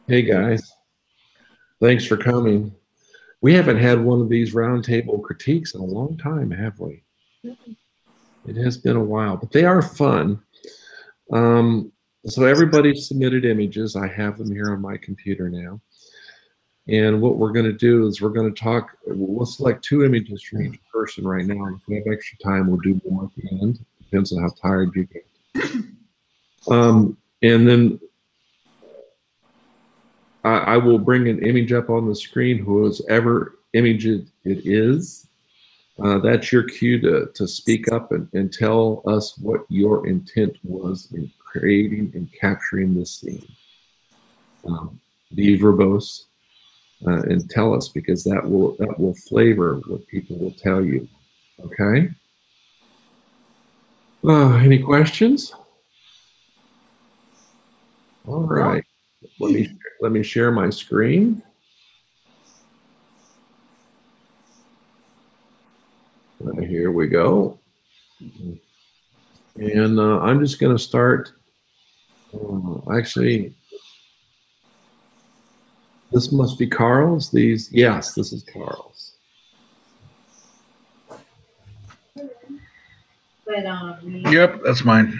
Hey guys, thanks for coming. We haven't had one of these roundtable critiques in a long time, have we? It has been a while, but they are fun. Um, so everybody submitted images. I have them here on my computer now. And what we're going to do is we're going to talk. We'll select two images from each person right now. And if we have extra time, we'll do more at the end. Depends on how tired you get. And then I will bring an image up on the screen, whoever image it is. That's your cue to speak up and tell us what your intent was in creating and capturing this scene. Be verbose and tell us, because that will flavor what people will tell you. Okay. Any questions? All right. Let me share my screen. Here we go. And I'm just going to start. Actually, this must be Carl's. Yes, this is Carl's. Yep, that's mine.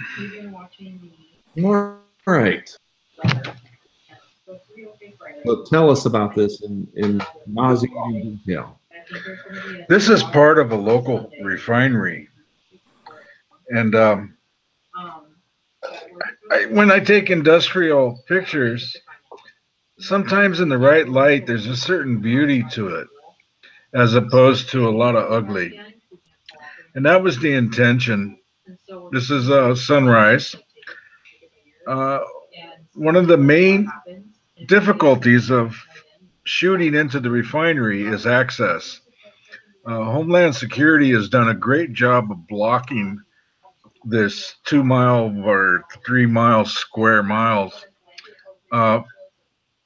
All right. So tell us about this in nauseating detail. This is part of a local refinery. And when I take industrial pictures, sometimes in the right light, there's a certain beauty to it, as opposed to a lot of ugly. And that was the intention. This is sunrise. One of the main difficulties of shooting into the refinery is access. Homeland Security has done a great job of blocking this 2 mile or 3 mile square miles to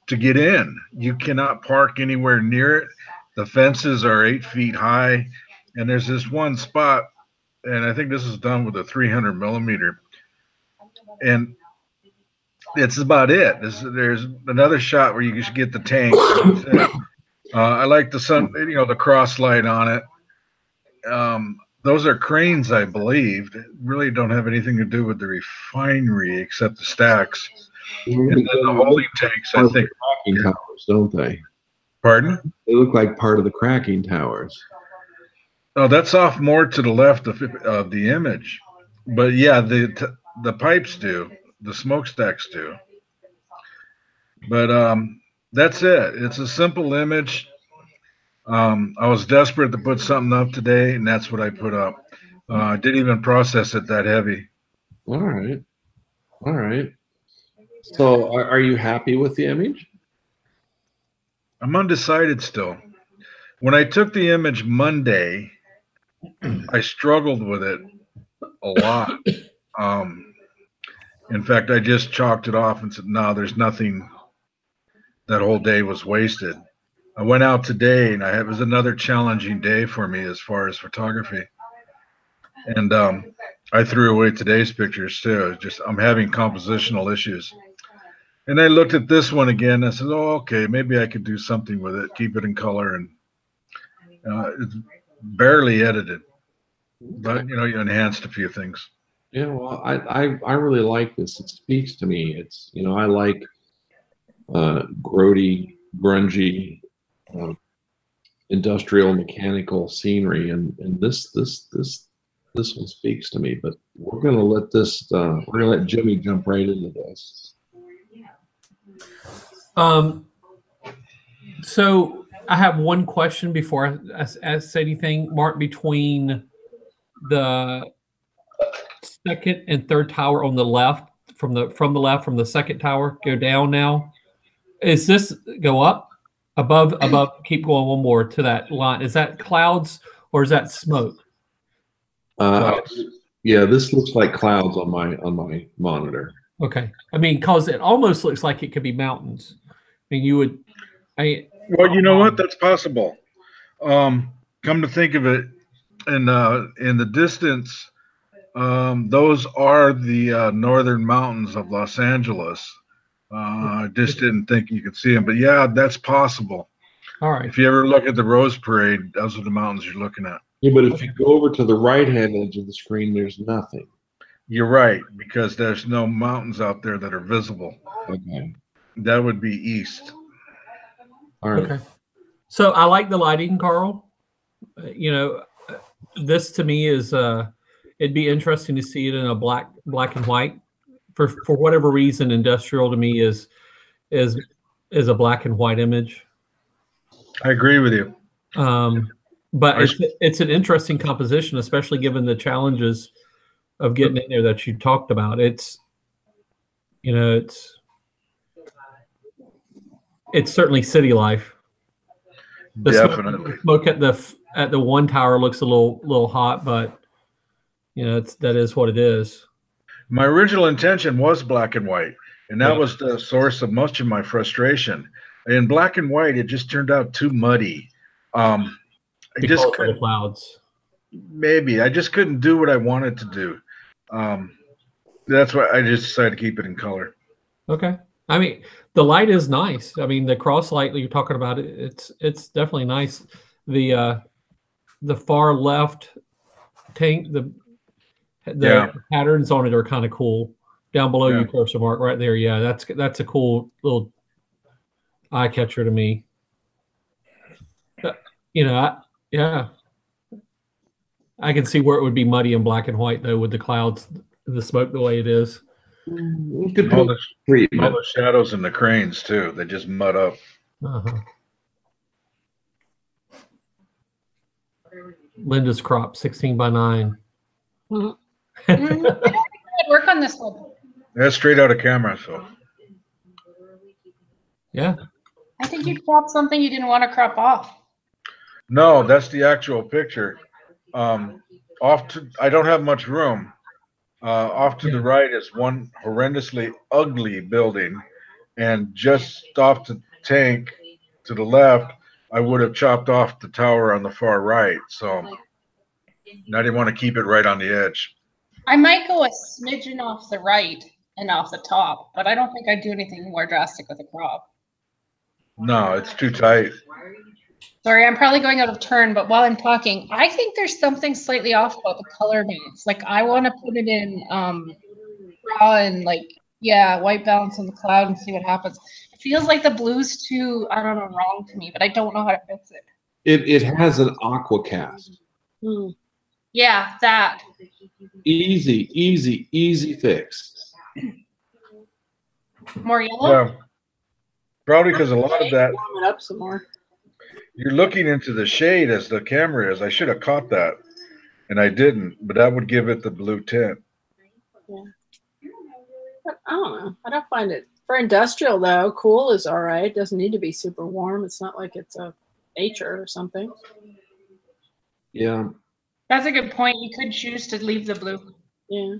get in. You cannot park anywhere near it. The fences are 8 feet high, and there's this one spot, and I think this is done with a 300 millimeter, and it's about it. There's another shot where you should get the tank. I like the sun, the cross light on it. Those are cranes, I believe. That really don't have anything to do with the refinery except the stacks. And then the holding tanks, I think. Cracking towers, don't they? Pardon? They look like part of the cracking towers. Oh, that's off more to the left of the image. But yeah, the pipes do. The smokestacks do. But that's it. It's a simple image. I was desperate to put something up today, and that's what I put up. I didn't even process it that heavy. All right. All right. So are you happy with the image? I'm undecided still. When I took the image Monday, I struggled with it a lot. In fact, I just chalked it off and said, no, there's nothing. That whole day was wasted. I went out today, and it was another challenging day for me as far as photography. And I threw away today's pictures too. I'm having compositional issues. And I looked at this one again. I said, "Oh, okay, maybe I could do something with it, keep it in color." And it's barely edited, but you enhanced a few things. Yeah, well, I really like this. It speaks to me. It's I like grody, grungy, industrial, mechanical scenery, and this one speaks to me. But we're gonna let Jimmy jump right into this. So I have one question before I say anything. Mark, between the second and third tower on the left, from the second tower, go down now. Is this go up? Above, keep going one more to that line. Is that clouds or is that smoke? Yeah, this looks like clouds on my monitor. Okay. I mean, because it almost looks like it could be mountains. I mean, well, you know what? That's possible. Come to think of it, in the distance, those are the northern mountains of Los Angeles. I just didn't think you could see them, but yeah, that's possible. All right. If you ever look at the Rose Parade, those are the mountains you're looking at. Yeah, but if you go over to the right-hand edge of the screen, there's nothing. You're right, because there's no mountains out there that are visible. Okay. That would be east. All right. Okay. So I like the lighting, Carl. You know, this to me is it'd be interesting to see it in a black and white. For whatever reason, industrial to me is a black and white image. I agree with you. But it's an interesting composition, especially given the challenges of getting in there that you talked about. It's, you know, it's certainly city life. The Definitely. smoke at the one tower looks a little hot, but you know, that is what it is. My original intention was black and white, and that was the source of much of my frustration. In black and white, it just turned out too muddy. Because of the clouds. Maybe I just couldn't do what I wanted to do. That's why I just decided to keep it in color. Okay. I mean, the light is nice. I mean, the cross light that you're talking about, it's definitely nice. The far left tank, the patterns on it are kind of cool. Down below you, cursor mark right there. Yeah, that's a cool little eye catcher to me. But, you know, I can see where it would be muddy in black and white though, with the clouds, the smoke the way it is. All the shadows and the cranes too. They just mud up. Linda's crop, 16 by 9. Work on this one. That's straight out of camera, so. Yeah. I think you cropped something you didn't want to crop off. No, that's the actual picture. I don't have much room. Off to the right is one horrendously ugly building, and just off the tank to the left, I would have chopped off the tower on the far right. So I didn't want to keep it right on the edge. I might go a smidgen off the right and off the top, but I don't think I'd do anything more drastic with a crop. No, it's too tight. Sorry, I'm probably going out of turn, but while I'm talking, I think there's something slightly off about the color balance. Like, I want to put it in raw and white balance on the cloud and see what happens. It feels like the blue's too, I don't know, wrong to me, but I don't know how to fix it. It has an aqua cast. Yeah, that. Easy fix. More yellow? Yeah. Probably because a lot of that. Warm it up some more. You're looking into the shade as the camera is. I should have caught that, and I didn't. But that would give it the blue tint. Yeah. But I don't know. I don't find it for industrial though. Cool is all right. It doesn't need to be super warm. It's not like it's a nature or something. Yeah. That's a good point. You could choose to leave the blue. Yeah.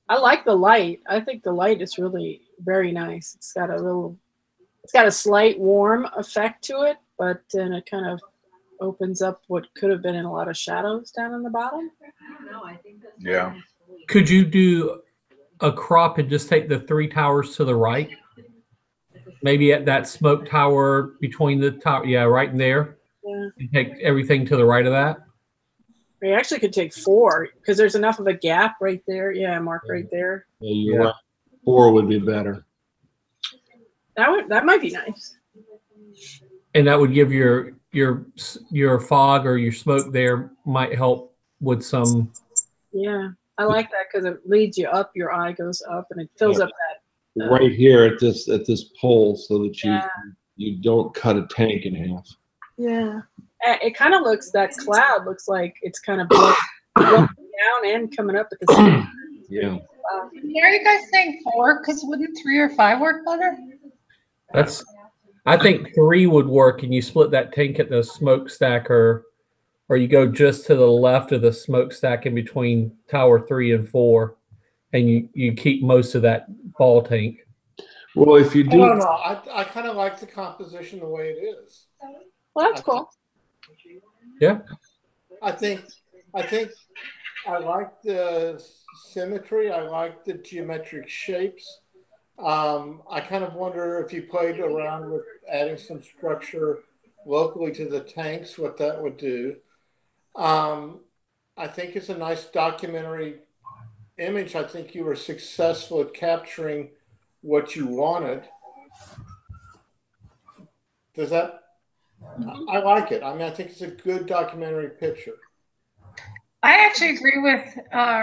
I like the light. I think the light is really very nice. It's got a slight warm effect to it, but then it kind of opens up what could have been in a lot of shadows down in the bottom. Yeah. Could you do a crop and just take the 3 towers to the right? Maybe at that smoke tower between the top, right in there. Yeah. And take everything to the right of that. You actually could take 4 because there's enough of a gap right there. Yeah, mark right there. Yeah, you're right. 4 would be better. That might be nice. And that would give your fog or your smoke there might help with some. Yeah, I like that because it leads you up. Your eye goes up and it fills up that. Right here at this pole, so that you don't cut a tank in half. Yeah, it kind of looks, that cloud looks like it's kind of blowing down and coming up at the same time. Yeah. Are you guys saying 4? Because wouldn't 3 or 5 work better? I think 3 would work, and you split that tank at the smokestack, or you go just to the left of the smokestack in between tower 3 and 4, and you keep most of that ball tank. Well, if you do, I don't know. I kind of like the composition the way it is. Well, that's cool. Yeah. I think I like the symmetry. I like the geometric shapes. I kind of wonder if you played around with adding some structure locally to the tanks, what that would do. I think it's a nice documentary image. I think you were successful at capturing what you wanted. Does that? I like it. I mean, I think it's a good documentary picture. I actually agree with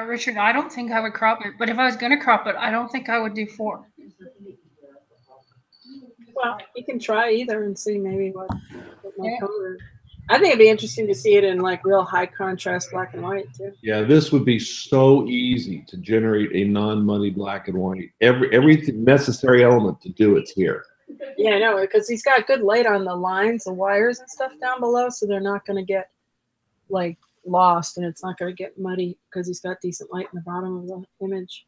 Richard. I don't think I would crop it, but if I was going to crop it, I don't think I would do 4. Well, you can try either and see maybe what might color. I think it'd be interesting to see it in like real high contrast black and white too. Yeah, this would be so easy to generate a non-muddy black and white. Everything necessary element to do it's here. Yeah, I know, because he's got good light on the lines, the wires and stuff down below, so they're not going to get like lost, and it's not going to get muddy because he's got decent light in the bottom of the image.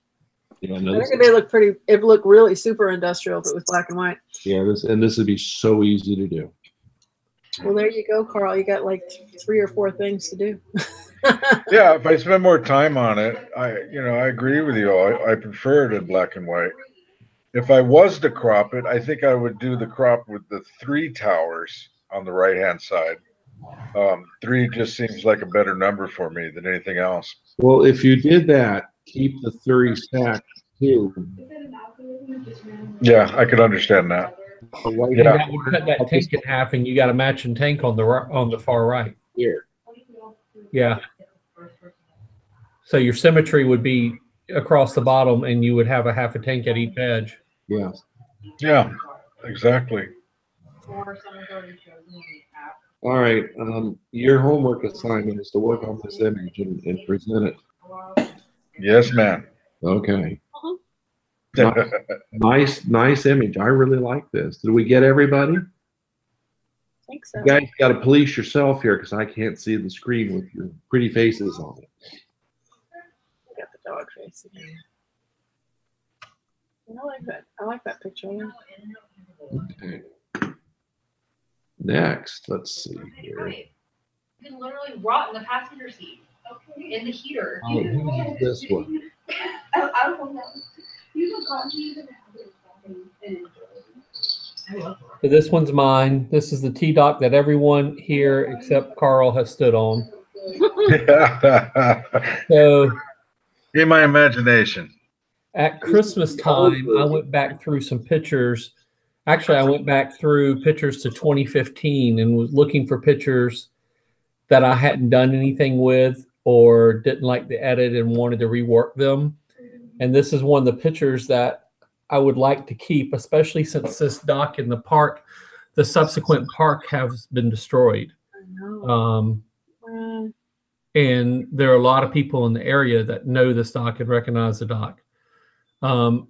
Yeah, I think it'd look pretty. It would look really super industrial if it was black and white. Yeah, this would be so easy to do. Well, there you go, Carl. You got like 3 or 4 things to do. Yeah, if I spend more time on it, I agree with you. I prefer it in black and white. If I was to crop it, I think I would do the crop with the 3 towers on the right-hand side. 3 just seems like a better number for me than anything else. Well, if you did that, keep the 30 stacked too. Yeah, I could understand that. Yeah, that would cut that tank in half, and you got a matching tank on the far right. Here. Yeah. So your symmetry would be across the bottom, and you would have a half a tank at each edge. Yeah. Yeah, exactly. All right. Your homework assignment is to work on this image and present it. Yes, ma'am. Okay. Nice image. I really like this. Did we get everybody? I think so. You guys got to police yourself here because I can't see the screen with your pretty faces on it. Got the dog face again. I like that. I like that picture. Okay. Next, let's see here. You can literally rot in the passenger seat in the heater. Oh, who's this one? I don't know. So this one's mine. This is the T-Dock that everyone here except Carl has stood on. So in my imagination. At Christmas time, I went back through some pictures. Actually, I went back through pictures to 2015 and was looking for pictures that I hadn't done anything with or didn't like the edit and wanted to rework them. And this is one of the pictures that I would like to keep, especially since this dock in the park, the subsequent park has been destroyed. And there are a lot of people in the area that know this dock and recognize the dock. So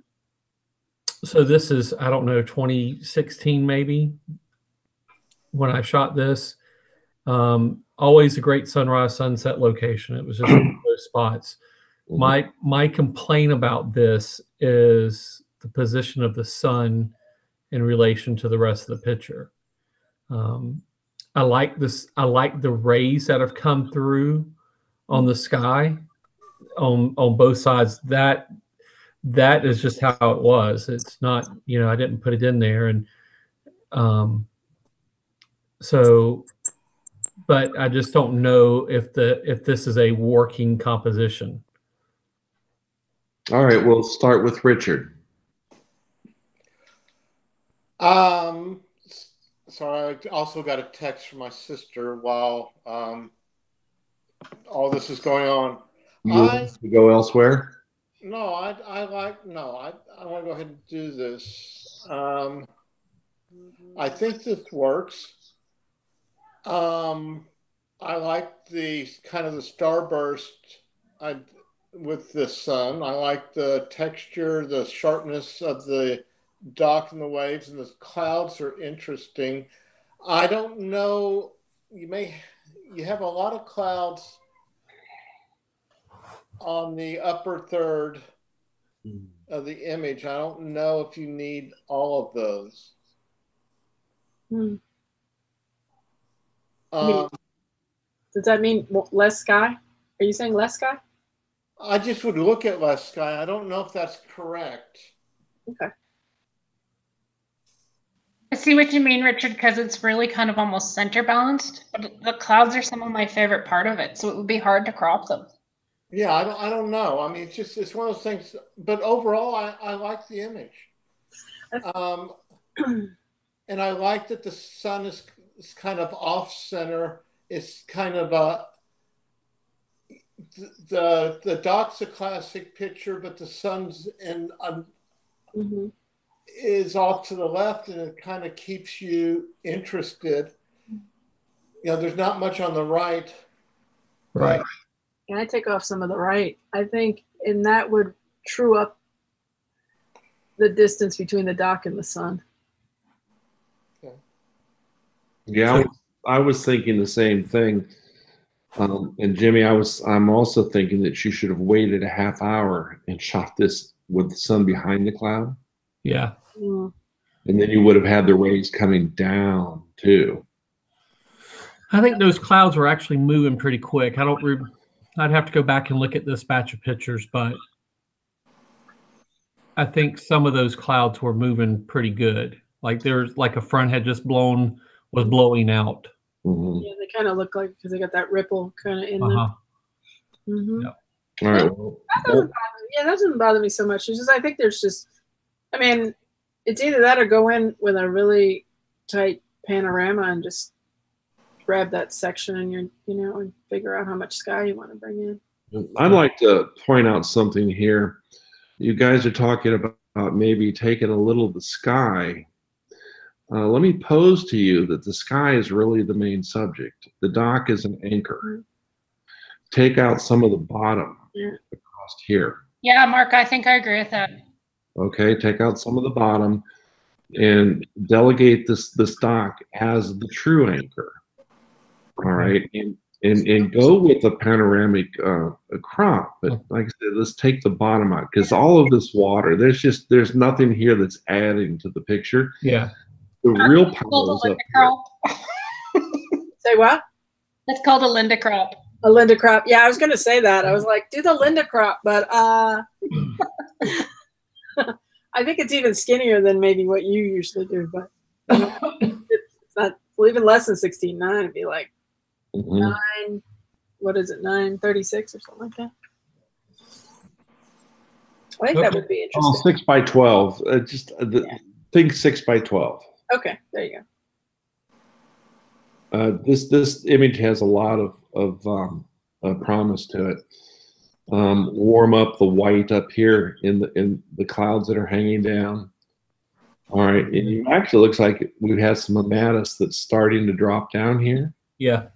this is, I don't know, 2016 maybe when I shot this. Always a great sunrise sunset location. It was just one of those spots. My complaint about this is the position of the sun in relation to the rest of the picture. I like this. I like the rays that have come through on the sky on both sides. That is just how it was. It's not, I didn't put it in there. And but I just don't know if this is a working composition. All right, we'll start with Richard. Sorry, I also got a text from my sister while all this is going on. You want to go elsewhere? No, I want to go ahead and do this. I think this works. I like the kind of the starburst with the sun. I like the texture, the sharpness of the dock and the waves, and the clouds are interesting. I don't know, you have a lot of clouds on the upper third of the image. I don't know if you need all of those. Does that mean less sky? Are you saying less sky? I just would look at less sky. I don't know if that's correct. Okay. I see what you mean, Richard, because it's really kind of almost center balanced. But the clouds are some of my favorite part of it, so it would be hard to crop them. Yeah, I don't know. I mean, it's one of those things. But overall, I like the image, and I like that the sun is kind of off center. It's kind of the dock's a classic picture, but the sun's in is off to the left, and it kind of keeps you interested. You know, there's not much on the right. Right. Can I take off some of the right? I think, and that would true up the distance between the dock and the sun. Yeah, I was thinking the same thing. And Jimmy, I'm also thinking that you should have waited a half hour and shot this with the sun behind the cloud. Yeah. Mm. And then you would have had the rays coming down too. I think those clouds were actually moving pretty quick. I'd have to go back and look at this batch of pictures, but I think some of those clouds were moving pretty good. Like there's like a front had just was blowing out. Mm-hmm. Yeah, they kind of look like, because they got that ripple kind of in them. Yeah. All right. That doesn't bother me so much. It's just, I think there's just, I mean, it's either that or go in with a really tight panorama and just grab that section and and figure out how much sky you want to bring in. I'd like to point out something here. You guys are talking about maybe taking a little of the sky. Let me pose to you that the sky is really the main subject. The dock is an anchor. Take out some of the bottom across here. Yeah, Mark, I think I agree with that. Okay, take out some of the bottom and delegate this dock as the true anchor. All right, and go with a panoramic crop. But like I said, let's take the bottom out, because all of this water, there's nothing here that's adding to the picture. Yeah. The real power is up here. Say what? That's called a Linda crop. A Linda crop. Yeah, I was going to say that. I was like, do the Linda crop, but I think it's even skinnier than maybe what you usually do. But it's not, well, even less than 16:9. It'd be like 9. What is it? 9:36 or something like that. I think that would be interesting. Oh, 6 by 12. Think 6 by 12. Okay, there you go. This image has a lot of promise to it. Warm up the white up here in the clouds that are hanging down. All right, and it actually looks like we have some amatis that's starting to drop down here. Yeah.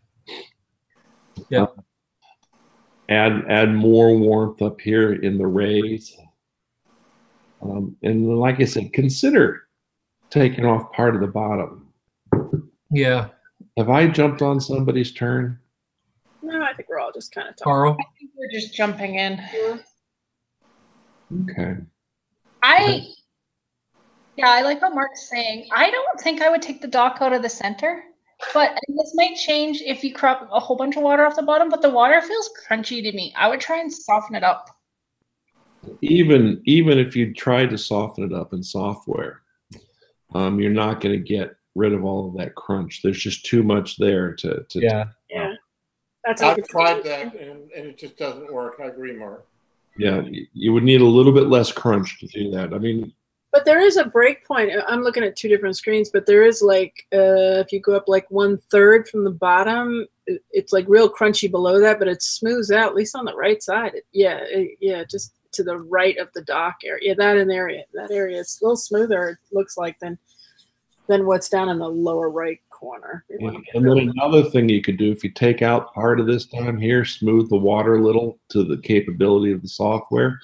Yeah. Add more warmth up here in the rays. And like I said, consider taking off part of the bottom. Yeah. Have I jumped on somebody's turn? No, I think we're all just kind of talking. Carl? I think we're just jumping in. Okay. I like what Mark's saying. I don't think I would take the dock out of the center, but this might change if you crop a whole bunch of water off the bottom, but the water feels crunchy to me. I would try and soften it up. Even if you try to soften it up in software, you're not going to get rid of all of that crunch. There's just too much there to yeah. I've tried that and it just doesn't work. I agree, Mark. Yeah, you would need a little bit less crunch to do that. I mean, but there is a break point. I'm looking at two different screens, but there is like if you go up like 1/3 from the bottom, it's like real crunchy below that, but it smooths out, at least on the right side. Just to the right of the dock area. That area is a little smoother, it looks like, than what's down in the lower right corner. And then another thing you could do, if you take out part of this down here, smooth the water a little to the capability of the software.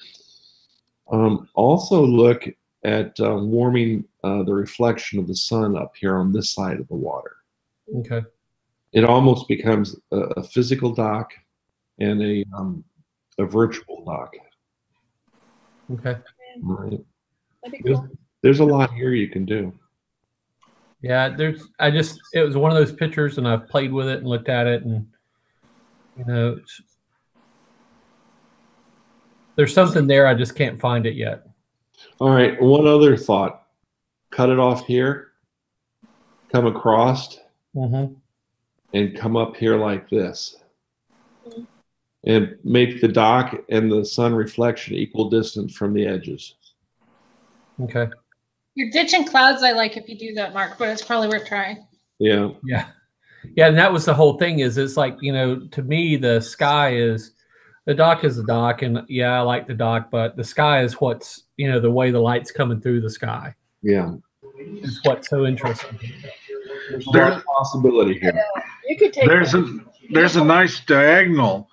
Also look at warming the reflection of the sun up here on this side of the water. Okay. It almost becomes a physical dock and a virtual dock. Okay. Right. Cool. There's a lot here you can do. Yeah, it was one of those pictures, and I've played with it and looked at it, and there's something there. I just can't find it yet. All right, one other thought. Cut it off here come across Mm-hmm. and come up here like this and make the dock and the sun reflection equal distance from the edges. Okay. You're ditching clouds. I like if you do that, Mark, but it's probably worth trying. Yeah. Yeah. Yeah. And that was the whole thing is it's like, you know, to me, the sky is, the dock is the dock. And yeah, I like the dock, but the sky is what's, you know, the way the light's coming through the sky. Yeah. Is what's so interesting. There's a lot of possibility here. You could take There's a nice diagonal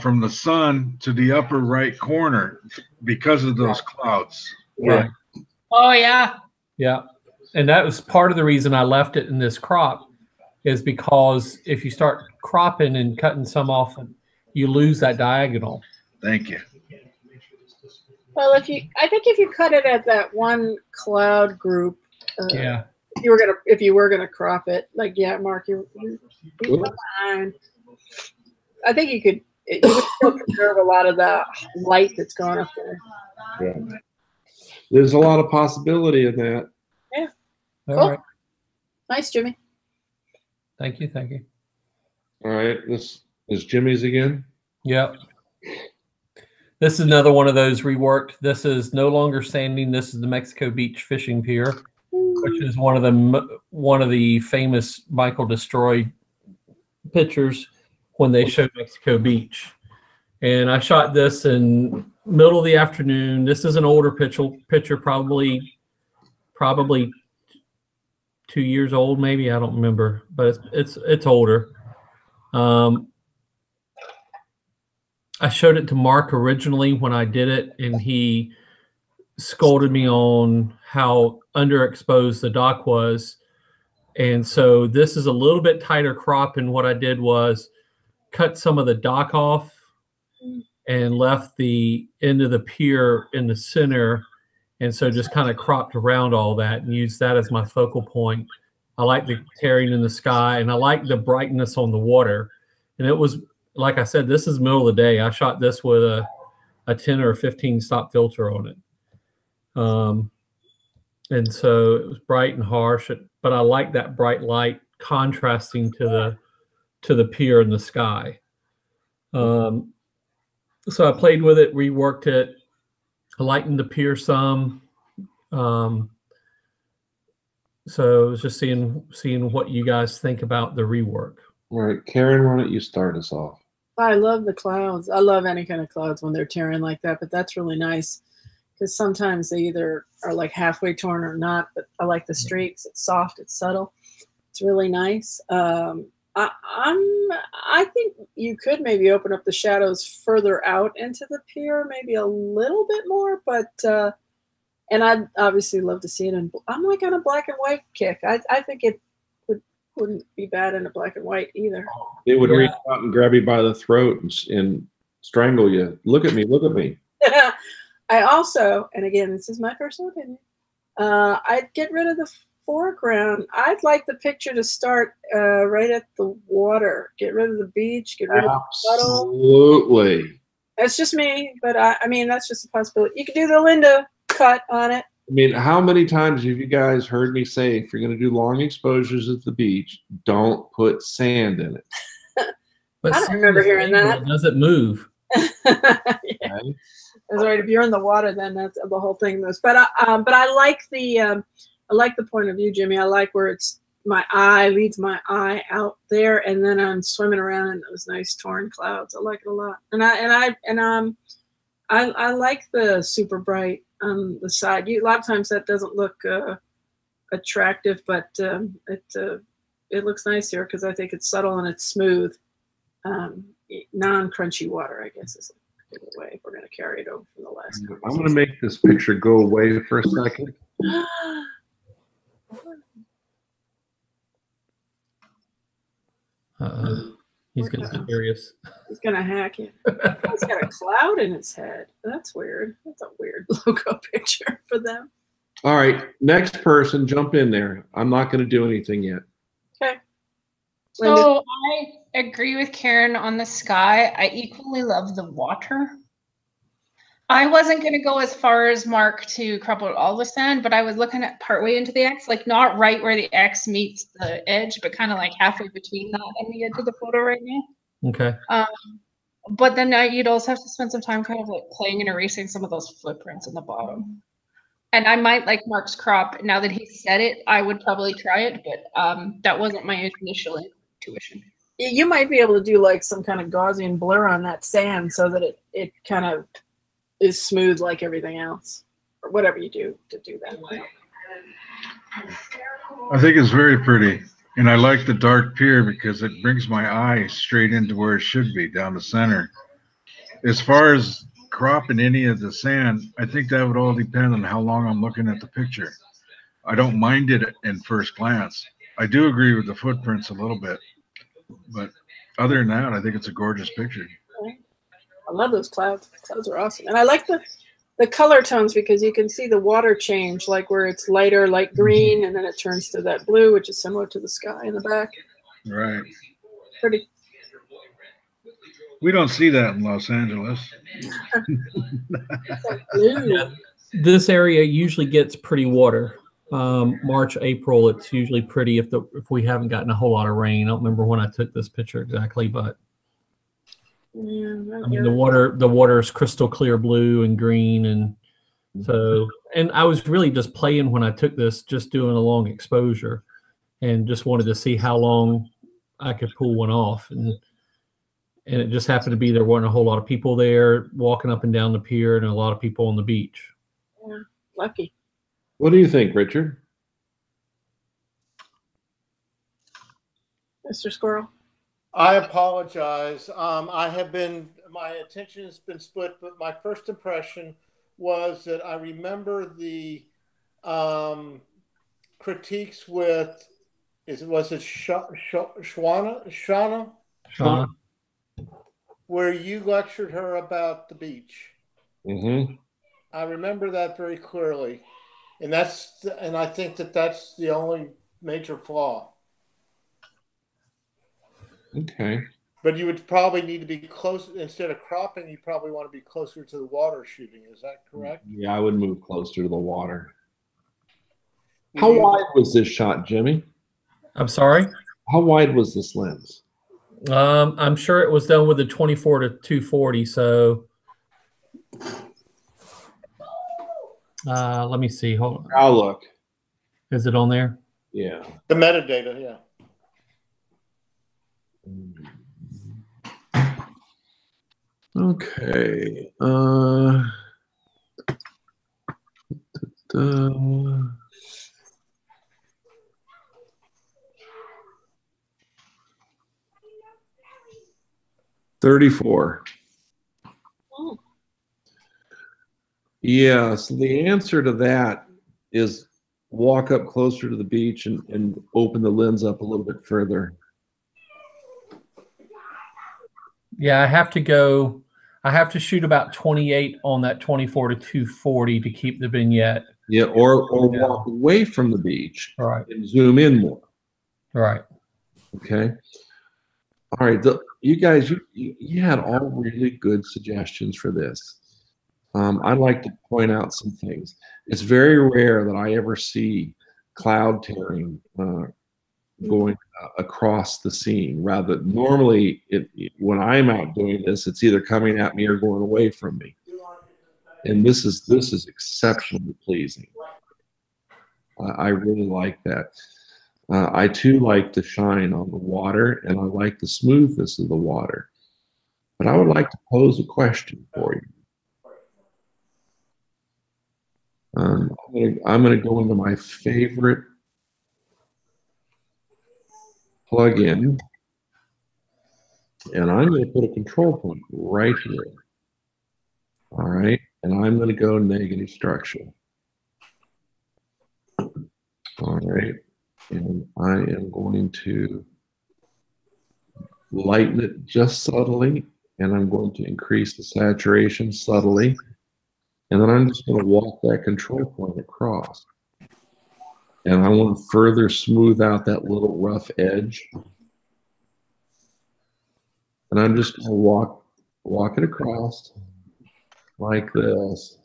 from the sun to the upper right corner because of those clouds. Right. Oh, yeah. Yeah. And that was part of the reason I left it in this crop is because if you start cropping and cutting some off, you lose that diagonal. Thank you. Well, I think if you cut it at that one cloud group, Yeah. if you were gonna crop it, like Mark, you're fine. I think you could still preserve a lot of the light that's going up there. Yeah. There's a lot of possibility in that. Yeah. All Cool. right. Nice, Jimmy. Thank you. Thank you. All right. This is Jimmy's again. Yep. This is another one of those reworked. This is no longer standing. This is the Mexico Beach fishing pier, which is one of the famous Michael destroyed pictures when they showed Mexico Beach. And I shot this in middle of the afternoon. This is an older picture, probably 2 years old, maybe. I don't remember, but it's older. I showed it to Mark originally when I did it, and he scolded me on how underexposed the dock was. And so this is a little bit tighter crop, and what I did was cut some of the dock off and left the end of the pier in the center, and so just kind of cropped around all that and used that as my focal point. I like the tearing in the sky, and I like the brightness on the water. And it was, like I said, this is middle of the day. I shot this with a 10 or a 15 stop filter on it. And so it was bright and harsh, but I like that bright light contrasting to the pier in the sky. So I played with it, reworked it, lightened the pier some. So I was just seeing what you guys think about the rework. All right, Karen, why don't you start us off? I love the clouds. I love any kind of clouds when they're tearing like that, but that's really nice because sometimes they either are like halfway torn or not, but I like the streaks. It's soft, it's subtle. It's really nice. I think you could maybe open up the shadows further out into the pier, maybe a little bit more, but and I'd obviously love to see it in. I'm like on a black and white kick. I think it wouldn't be bad in a black and white either. It would reach out and grab you by the throat and strangle you. Look at me, look at me. I also, and again, this is my personal opinion, I'd get rid of the foreground. I'd like the picture to start right at the water. Get rid of the beach, get rid of the puddle. Absolutely. That's just me, but I mean, that's just a possibility. You could do the Linda cut on it. I mean, how many times have you guys heard me say, if you're going to do long exposures at the beach, don't put sand in it? But I don't remember hearing that. It doesn't move. Yeah. Okay? That's right. If you're in the water, then that's the whole thing moves. But I like the point of view, Jimmy. I like where it's my eye leads my eye out there, and then I'm swimming around in those nice torn clouds. I like it a lot, and I like the super bright on the side. A lot of times that doesn't look attractive, but it looks nice here because I think it's subtle and it's smooth, non-crunchy water, I guess is a good way if we're going to carry it over from the last. I'm going to make this picture go away for a second. He's going to be curious. He's going to hack it. He's got a cloud in his head. That's weird. That's a weird logo picture for them. All right, next person, jump in there. I'm not going to do anything yet. Okay. So I agree with Karen on the sky. I equally love the water. I wasn't going to go as far as Mark to crop out all the sand, but I was looking at partway into the X, like not right where the X meets the edge, but kind of like halfway between that and the edge of the photo right now. Okay. But then you'd also have to spend some time kind of like playing and erasing some of those footprints in the bottom. And I might like Mark's crop. Now that he said it, I would probably try it, but that wasn't my initial intuition. You might be able to do like some kind of Gaussian blur on that sand so that it kind of is smooth like everything else, or whatever you do to do that. I think it's very pretty. And I like the dark pier because it brings my eye straight into where it should be, down the center. As far as cropping any of the sand, I think that would all depend on how long I'm looking at the picture. I don't mind it in first glance. I do agree with the footprints a little bit, but other than that, I think it's a gorgeous picture. I love those clouds. Clouds are awesome. And I like the color tones because you can see the water change, like where it's lighter, light green, and then it turns to that blue, which is similar to the sky in the back. Right. Pretty. We don't see that in Los Angeles. This area usually gets pretty water. March, April, it's usually pretty if we haven't gotten a whole lot of rain. I don't remember when I took this picture exactly, but Yeah, I mean the water is crystal clear blue and green, and so, and I was really just playing when I took this, just doing a long exposure, and just wanted to see how long I could pull one off, and it just happened to be there weren't a whole lot of people there walking up and down the pier, and a lot of people on the beach. Yeah, lucky. What do you think, Richard? Mr. Squirrel. I apologize. My attention has been split, but my first impression was that I remember the critiques with, was it Shauna? Where you lectured her about the beach. Mm-hmm. I remember that very clearly. And I think that's the only major flaw. Okay. But you would probably need to be close, instead of cropping, you probably want to be closer to the water shooting. Is that correct? Yeah, I would move closer to the water. How wide was this shot, Jimmy? I'm sorry? How wide was this lens? I'm sure it was done with a 24 to 240, so let me see. Hold on. I'll look. Is it on there? Yeah. The metadata, yeah. Okay. 34. Oh. Yeah, so the answer to that is walk up closer to the beach and open the lens up a little bit further. Yeah, I have to shoot about 28 on that 24 to 240 to keep the vignette. Yeah, or walk away from the beach, Right. and zoom in more. Right. Okay. All right, you guys, you had all really good suggestions for this. I'd like to point out some things. It's very rare that I ever see cloud tearing going across the scene. Rather, normally, when I'm out doing this, it's either coming at me or going away from me. And this is exceptionally pleasing. I really like that. I too like the shine on the water, and I like the smoothness of the water. But I would like to pose a question for you. I'm going to go into my favorite plugin, and I'm going to put a control point right here. All right, and I'm going to go negative structure. All right, and I am going to lighten it just subtly, and I'm going to increase the saturation subtly, and then I'm just going to walk that control point across. And I want to further smooth out that little rough edge. And I'm just going to walk it across. like this.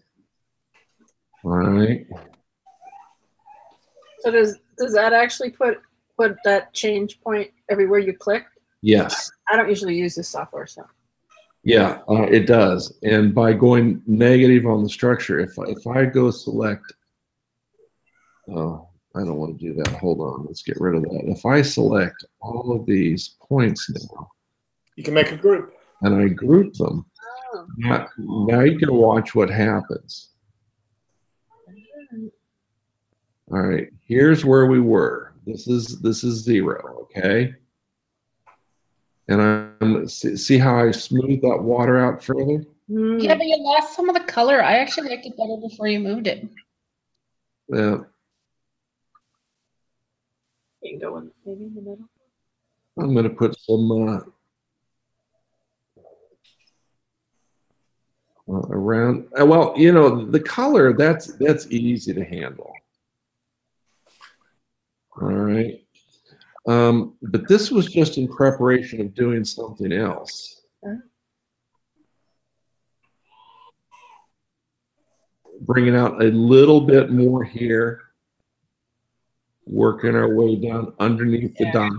All right. So does that actually put that change point everywhere you click? Yes. I don't usually use this software, so. Yeah, it does. And by going negative on the structure, if I go select, oh, I don't want to do that. Hold on, let's get rid of that. If I select all of these points now, You can make a group. and I group them, Oh. now you can watch what happens. All right, here's where we were. This is 0, okay? And I'm see how I smooth that water out further? Yeah, but you lost some of the color. I actually liked it better before you moved it. Yeah. You can go in maybe in the middle. I'm going to put some around. Well, you know, the color, that's easy to handle. All right. But this was just in preparation of doing something else. Bringing out a little bit more here. Working our way down underneath the dot.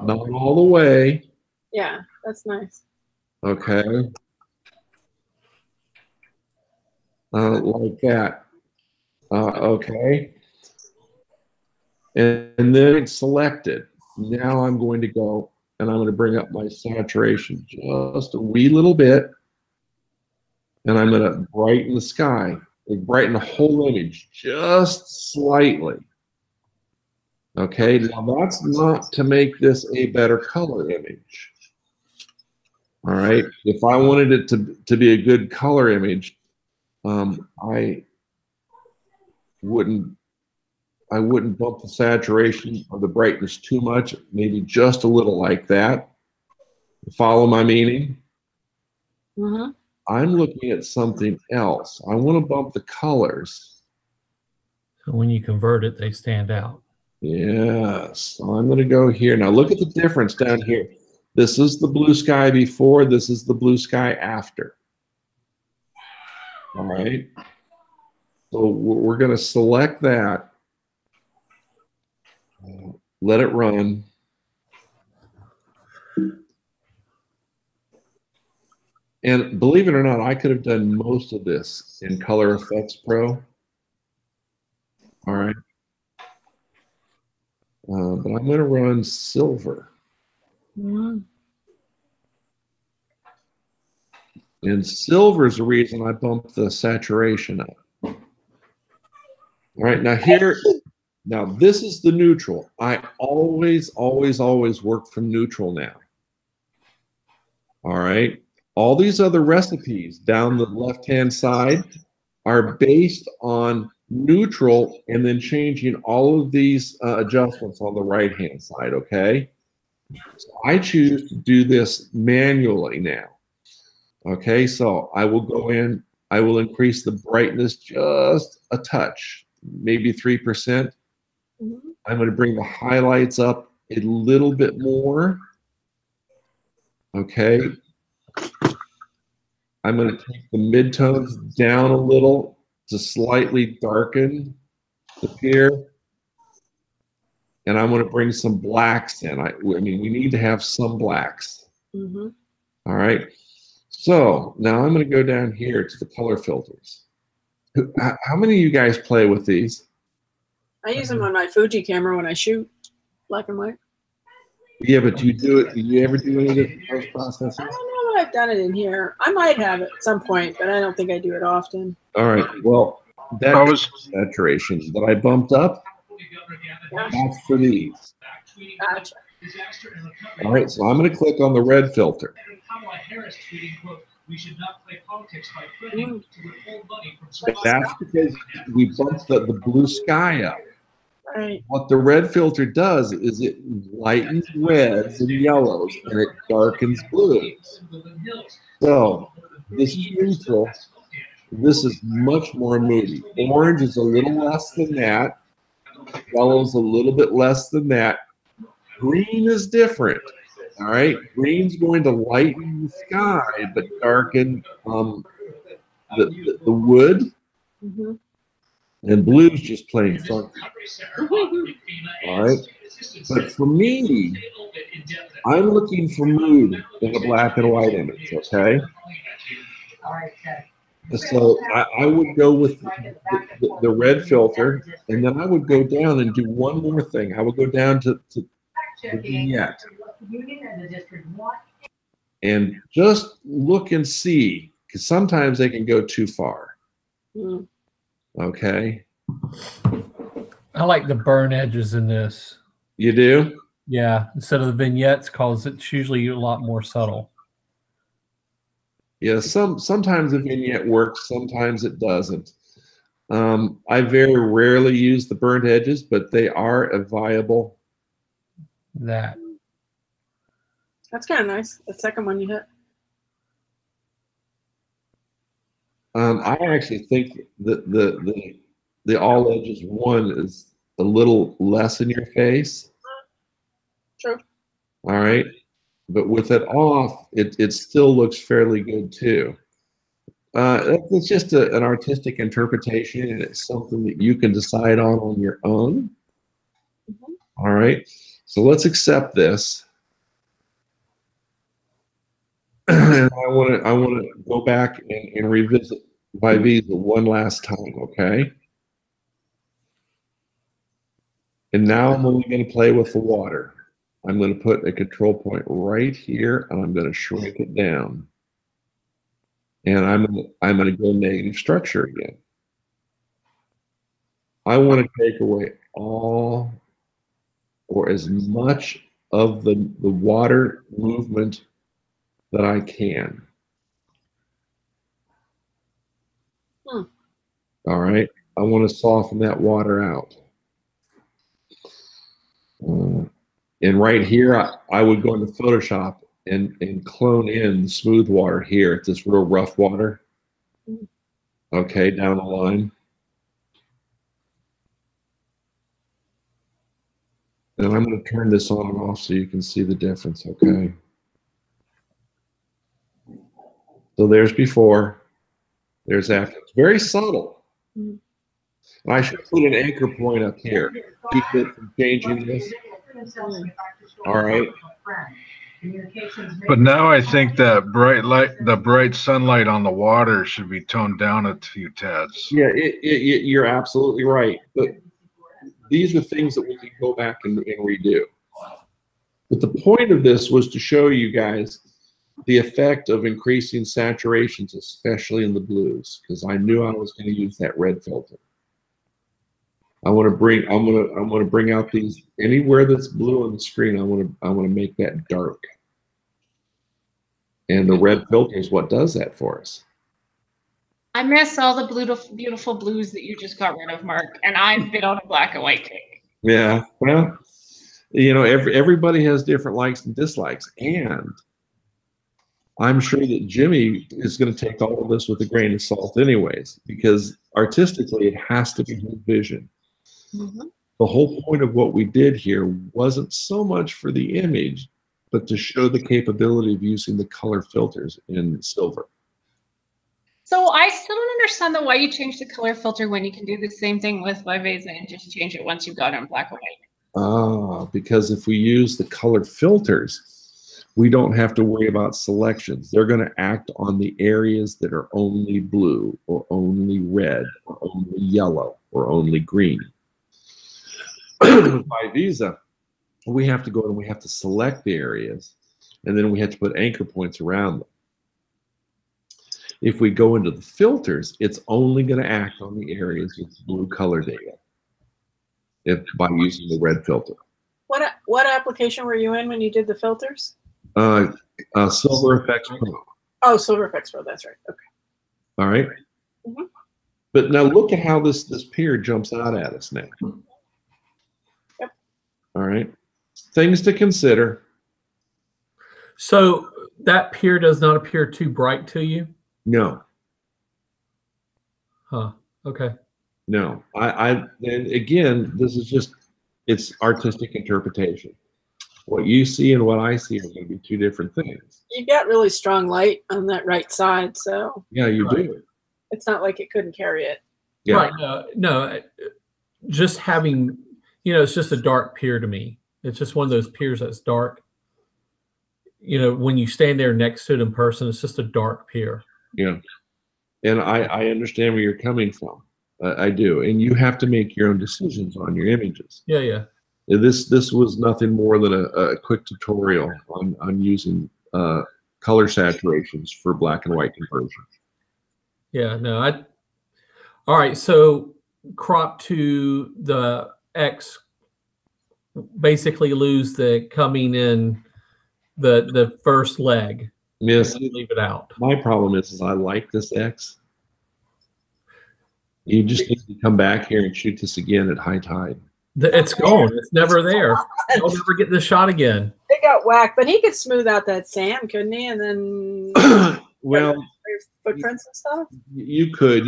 Not all the way. Yeah, that's nice. Okay. Like that. Okay. And then it's selected. Now I'm going to go and I'm going to bring up my saturation just a wee little bit. And I'm going to brighten the sky, brighten the whole image just slightly. Okay, now that's not to make this a better color image. All right, if I wanted it to be a good color image, I wouldn't bump the saturation or the brightness too much, maybe just a little like that. Follow my meaning? Mm-hmm. I'm looking at something else. I want to bump the colors. So when you convert it, they stand out. Yes, so I'm going to go here. Now look at the difference down here. This is the blue sky before, this is the blue sky after. All right. So we're going to select that. Let it run. And believe it or not, I could have done most of this in Color Effects Pro. All right. But I'm going to run silver. Mm-hmm. And silver is the reason I bumped the saturation up. All right, now here, now this is the neutral. I always work from neutral now. All right, all these other recipes down the left-hand side are based on neutral and then changing all of these adjustments on the right-hand side, okay? So I choose to do this manually now. Okay, so I will go in, I will increase the brightness just a touch, maybe 3%. Mm-hmm. I'm going to bring the highlights up a little bit more. Okay. I'm going to take the midtones down a little to slightly darken the pier. And I'm going to bring some blacks in. I mean, we need to have some blacks. Mm-hmm. All right. So now I'm going to go down here to the color filters. How many of you guys play with these? I use them on my Fuji camera when I shoot black and white. Yeah, but do you ever do any of the post I processing? don't know that I've done it in here. I might have at some point, but I don't think I do it often. All right. Well, that saturation that I bumped up, that's for these. Gotcha. All right. So I'm going to click on the red filter. That's because we bumped the blue sky up. Right. What the red filter does is it lightens reds and yellows and it darkens blues. So this is neutral. This is much more moody. Orange is a little less than that. Yellow's a little bit less than that. Green is different. All right, green's going to lighten the sky but darken the wood, Mhm. and blue's just plain funky. All right. But for me, I'm looking for mood in a black and white image, okay? So I would go with the red filter, and then I would go down and do one more thing. I would go down to the vignette and just look and see, because sometimes they can go too far. Mm. Okay. I like the burn edges in this. You do? Yeah, instead of the vignettes, because it's usually a lot more subtle. Yeah, sometimes the vignette works, sometimes it doesn't. I very rarely use the burnt edges, but they are a viable. That. That's kind of nice. The second one you hit. I actually think that the all edges one is a little less in your face. True. All right. But with it off, it still looks fairly good too. It's just an artistic interpretation, and it's something that you can decide on your own. Mhm. All right. So let's accept this. And I want to go back and revisit Vivisa one last time, okay? And now I'm only going to play with the water. I'm going to put a control point right here, and I'm going to shrink it down. And I'm going to go negative structure again. I want to take away all or as much of the water movement that I can. All right. I want to soften that water out. And right here, I would go into Photoshop and clone in the smooth water here. It's this real rough water. Okay, down the line. And I'm going to turn this on and off so you can see the difference, okay? So there's before, there's after. It's very subtle. And I should put an anchor point up here. Keep it from changing this. All right. But now I think that the bright sunlight on the water should be toned down a few tads. Yeah, you're absolutely right. But these are things that we can go back and redo. But the point of this was to show you guys the effect of increasing saturations, especially in the blues, because I knew I was going to use that red filter. I'm gonna bring out these anywhere that's blue on the screen. I want to make that dark. And the red filter is what does that for us. I miss all the beautiful blues that you just got rid of, Mark, and I've been on a black and white kick. Yeah, well, you know, everybody has different likes and dislikes, and I'm sure that Jimmy is going to take all of this with a grain of salt anyways, because artistically it has to be his vision. Mhm. The whole point of what we did here wasn't so much for the image, but to show the capability of using the color filters in silver. So I still don't understand why you changed the color filter when you can do the same thing with Vivisa and just change it once you've got it in black and white. Because if we use the color filters, we don't have to worry about selections. They're going to act on the areas that are only blue or only red or only yellow or only green. With Vivisa, we have to go and we have to select the areas, and then we have to put anchor points around them. If we go into the filters, it's only going to act on the areas with blue color data by using the red filter. What application were you in when you did the filters? Silver Effects Pro. Oh, Silver Effects Pro. That's right. Okay. All right. Mm-hmm. But now look at how this pier jumps out at us now. Yep. All right. Things to consider. So that pier does not appear too bright to you? No. Huh. Okay. No. And again, this is just, it's artistic interpretation. What you see and what I see are going to be two different things. You got really strong light on that right side, so. Yeah, you do. It's not like it couldn't carry it. Yeah. Right. No, just having, it's just a dark pier to me. It's just one of those piers that's dark. When you stand there next to it in person, it's just a dark pier. Yeah. And I understand where you're coming from. I do. And you have to make your own decisions on your images. Yeah. This was nothing more than a quick tutorial on using color saturations for black and white conversion. Yeah, no, all right, so crop to the X, basically lose the coming in the first leg. Yes. Leave it out. My problem is I like this X. You just need to come back here and shoot this again at high tide. It's gone. It's never there. You'll never get this shot again. It got whacked, but he could smooth out that sand, couldn't he? And then Well, footprints and stuff. you could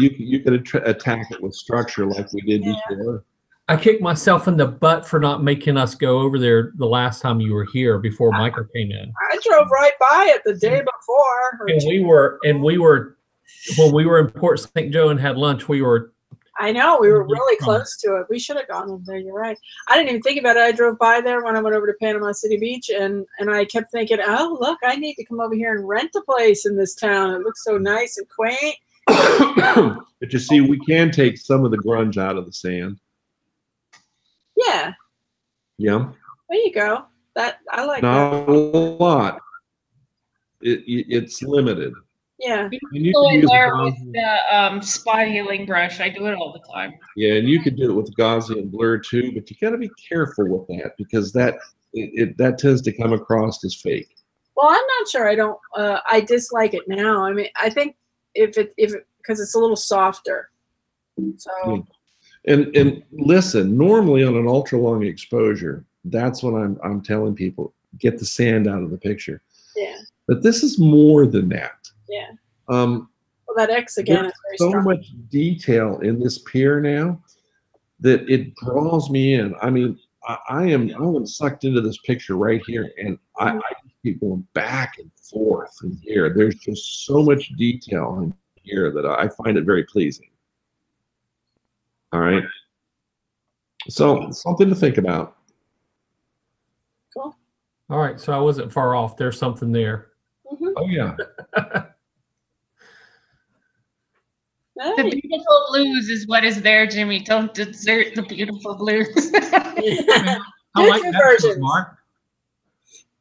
attack it with structure like we did before. I kicked myself in the butt for not making us go over there the last time you were here before Michael came in. I drove right by it the day before. And we were when we were in Port St. Joe and had lunch, we were. I know, we were really close to it. We should have gone over there. You're right. I didn't even think about it. I drove by there when I went over to Panama City Beach, and I kept thinking, oh, look, I need to come over here and rent a place in this town. It looks so nice and quaint. But you see, we can take some of the grunge out of the sand. Yeah. Yeah. There you go. That I like. Not that. a lot. It's limited. Yeah. And you Go can in use there a with the spot healing brush. I do it all the time. Yeah, and you could do it with Gaussian blur too, but you got to be careful with that because that tends to come across as fake. Well, I'm not sure. I dislike it now. I mean, I think if because it's a little softer. So. And listen, normally on an ultra long exposure, that's when I'm telling people get the sand out of the picture. Yeah. But this is more than that. Yeah. Well, that X again is very so strong. much detail in this pier now that it draws me in. I mean, I'm sucked into this picture right here, and I just keep going back and forth in here. There's just so much detail in here that I find it very pleasing. All right. So something to think about. Cool. All right, so I wasn't far off. There's something there. Mm-hmm. Oh yeah. The beautiful blues is what is there, Jimmy. Don't desert the beautiful blues. I like two that versions. shot, Mark.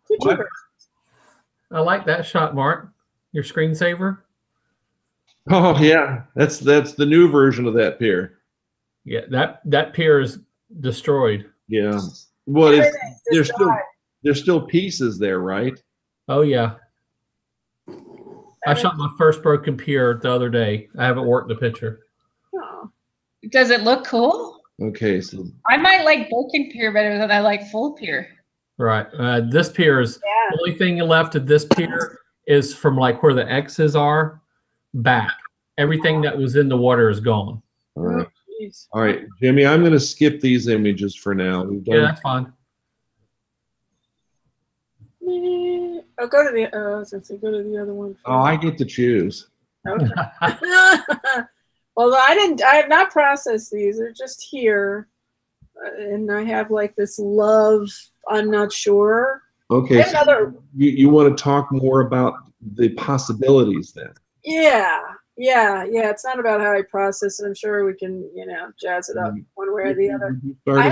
Two What? versions. I like that shot, Mark. Your screensaver. Oh yeah. That's the new version of that pier. Yeah, that pier is destroyed. Yeah. Well, Everything's just dry. there's still pieces there, right? Oh yeah. I shot my first broken pier the other day. I haven't worked the picture. Oh. Does it look cool? Okay, so I might like broken pier better than I like full pier. Right. This pier is the only thing left of this pier is from like where the X's are back. Everything that was in the water is gone. all right. Jeez. All right, Jimmy, I'm going to skip these images for now. We've done Yeah, that's fine. Oh, go to the. I was gonna say go to the other one. Oh, I get to choose. Okay. Well, I have not processed these. They're just here, and I have like this love. I'm not sure. Okay, so Another. you want to talk more about the possibilities then? Yeah. It's not about how I process it. I'm sure we can, jazz it up one way or the other. I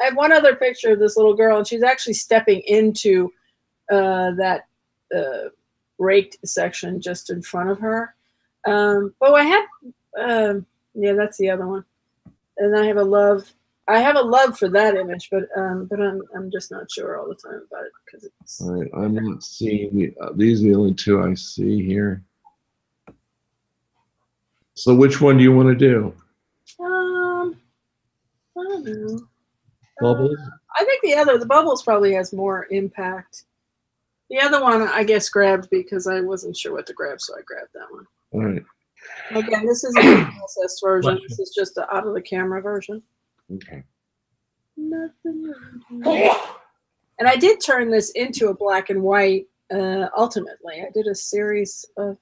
have one other picture of this little girl, and she's actually stepping into that raked section just in front of her. But I had, that's the other one. And I have a love for that image, but I'm just not sure all the time about it because it's. All right, I'm not seeing these are the only two I see here. So which one do you want to do? I don't know. Bubbles? I think the bubbles probably has more impact. The other one I guess grabbed because I wasn't sure what to grab, so I grabbed that one. All right. Again, this isn't a processed version. This is just the out of the camera version. Okay. Nothing. And I did turn this into a black and white ultimately. I did a series of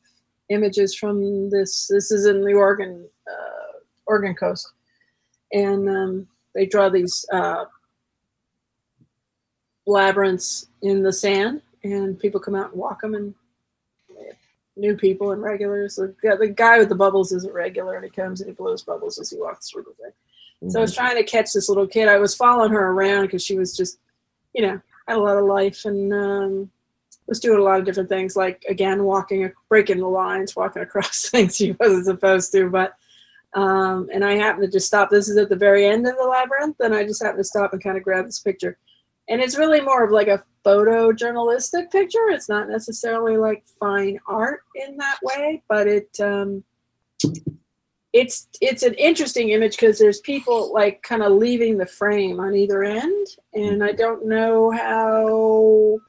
images from this. This is in the Oregon coast, and they draw these labyrinths in the sand, and people come out and walk them, and new people and regulars. The guy with the bubbles is a regular, and he comes and he blows bubbles as he walks through the thing. So I was trying to catch this little kid. I was following her around because she was just, had a lot of life and was doing a lot of different things, like, again, breaking the lines, walking across things she wasn't supposed to. But, and I happened to just stop. This is at the very end of the labyrinth, and I just happened to stop and kind of grab this picture. And it's really more of like a photojournalistic picture. It's not necessarily like fine art in that way, but it's an interesting image because there's people like kind of leaving the frame on either end, and I don't know how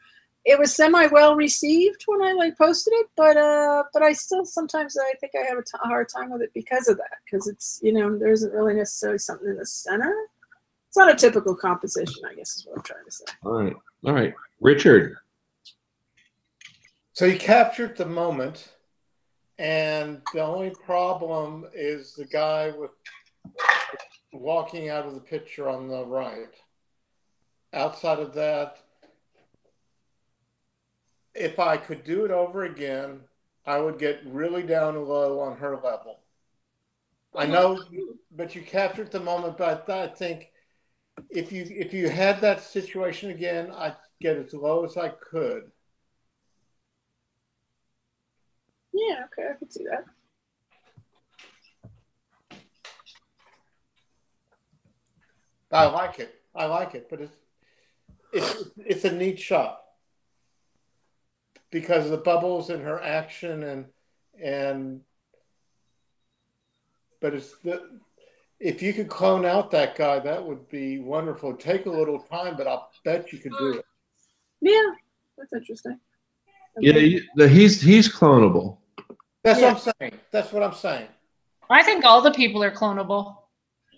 it was semi well received when I like posted it, but I still sometimes I think I have a hard time with it because of that, because it's there isn't really necessarily something in the center. It's not a typical composition, I guess is what I'm trying to say. All right, Richard. So you captured the moment, and the only problem is the guy walking out of the picture on the right. Outside of that, if I could do it over again, I would get really down low on her level. I know, but you captured the moment, but I think if you had that situation again, I'd get as low as I could. Yeah, okay, I can see that. I like it, but it's a neat shot because of the bubbles and her action but if you could clone out that guy, that would be wonderful. It'd take a little time, but I'll bet you could do it. Yeah, that's interesting. Yeah, he's clonable. That's what I'm saying. That's what I'm saying. I think all the people are clonable.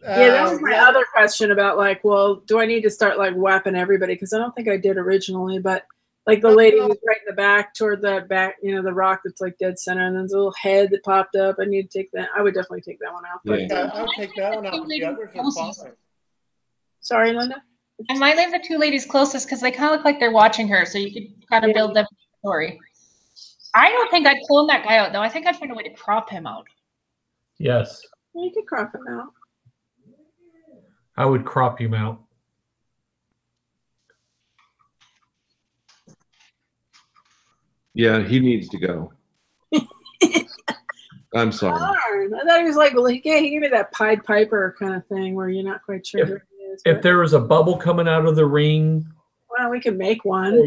Yeah, that was my other question about like, well, do I need to start like whapping everybody? Because I don't think I did originally, but like the lady who's right in the back toward the back, the rock that's like dead center, and then there's a little head that popped up. I need to take that. I would definitely take that one out. Yeah, I would take that one out, but the others are fine. Sorry, Linda? I might leave the two ladies closest because they kind of look like they're watching her, so you could kind of build that story. I don't think I'd clone that guy out, though. I think I'd find a way to crop him out. Yes. You could crop him out. I would crop him out. Yeah, he needs to go. I'm sorry. Darn. I thought he was like, well, he gave me that Pied Piper kind of thing where you're not quite sure who he is. If there was a bubble coming out of the ring, well, we could make one. Or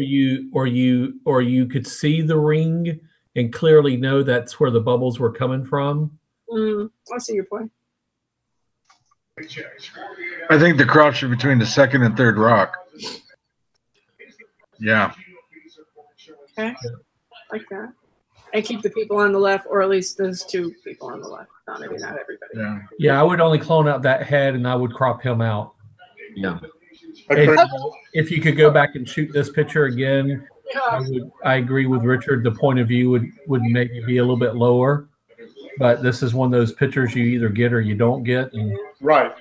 you could see the ring and clearly know that's where the bubbles were coming from. I see your point. I think the crops are between the second and third rock. Yeah. Okay. Like that. And keep the people on the left, or at least those two people on the left. Maybe not everybody. Yeah. Yeah, I would only clone out that head and I would crop him out. Yeah. If you could go back and shoot this picture again, I agree with Richard. The point of view would maybe be a little bit lower, but this is one of those pictures you either get or you don't get. And right.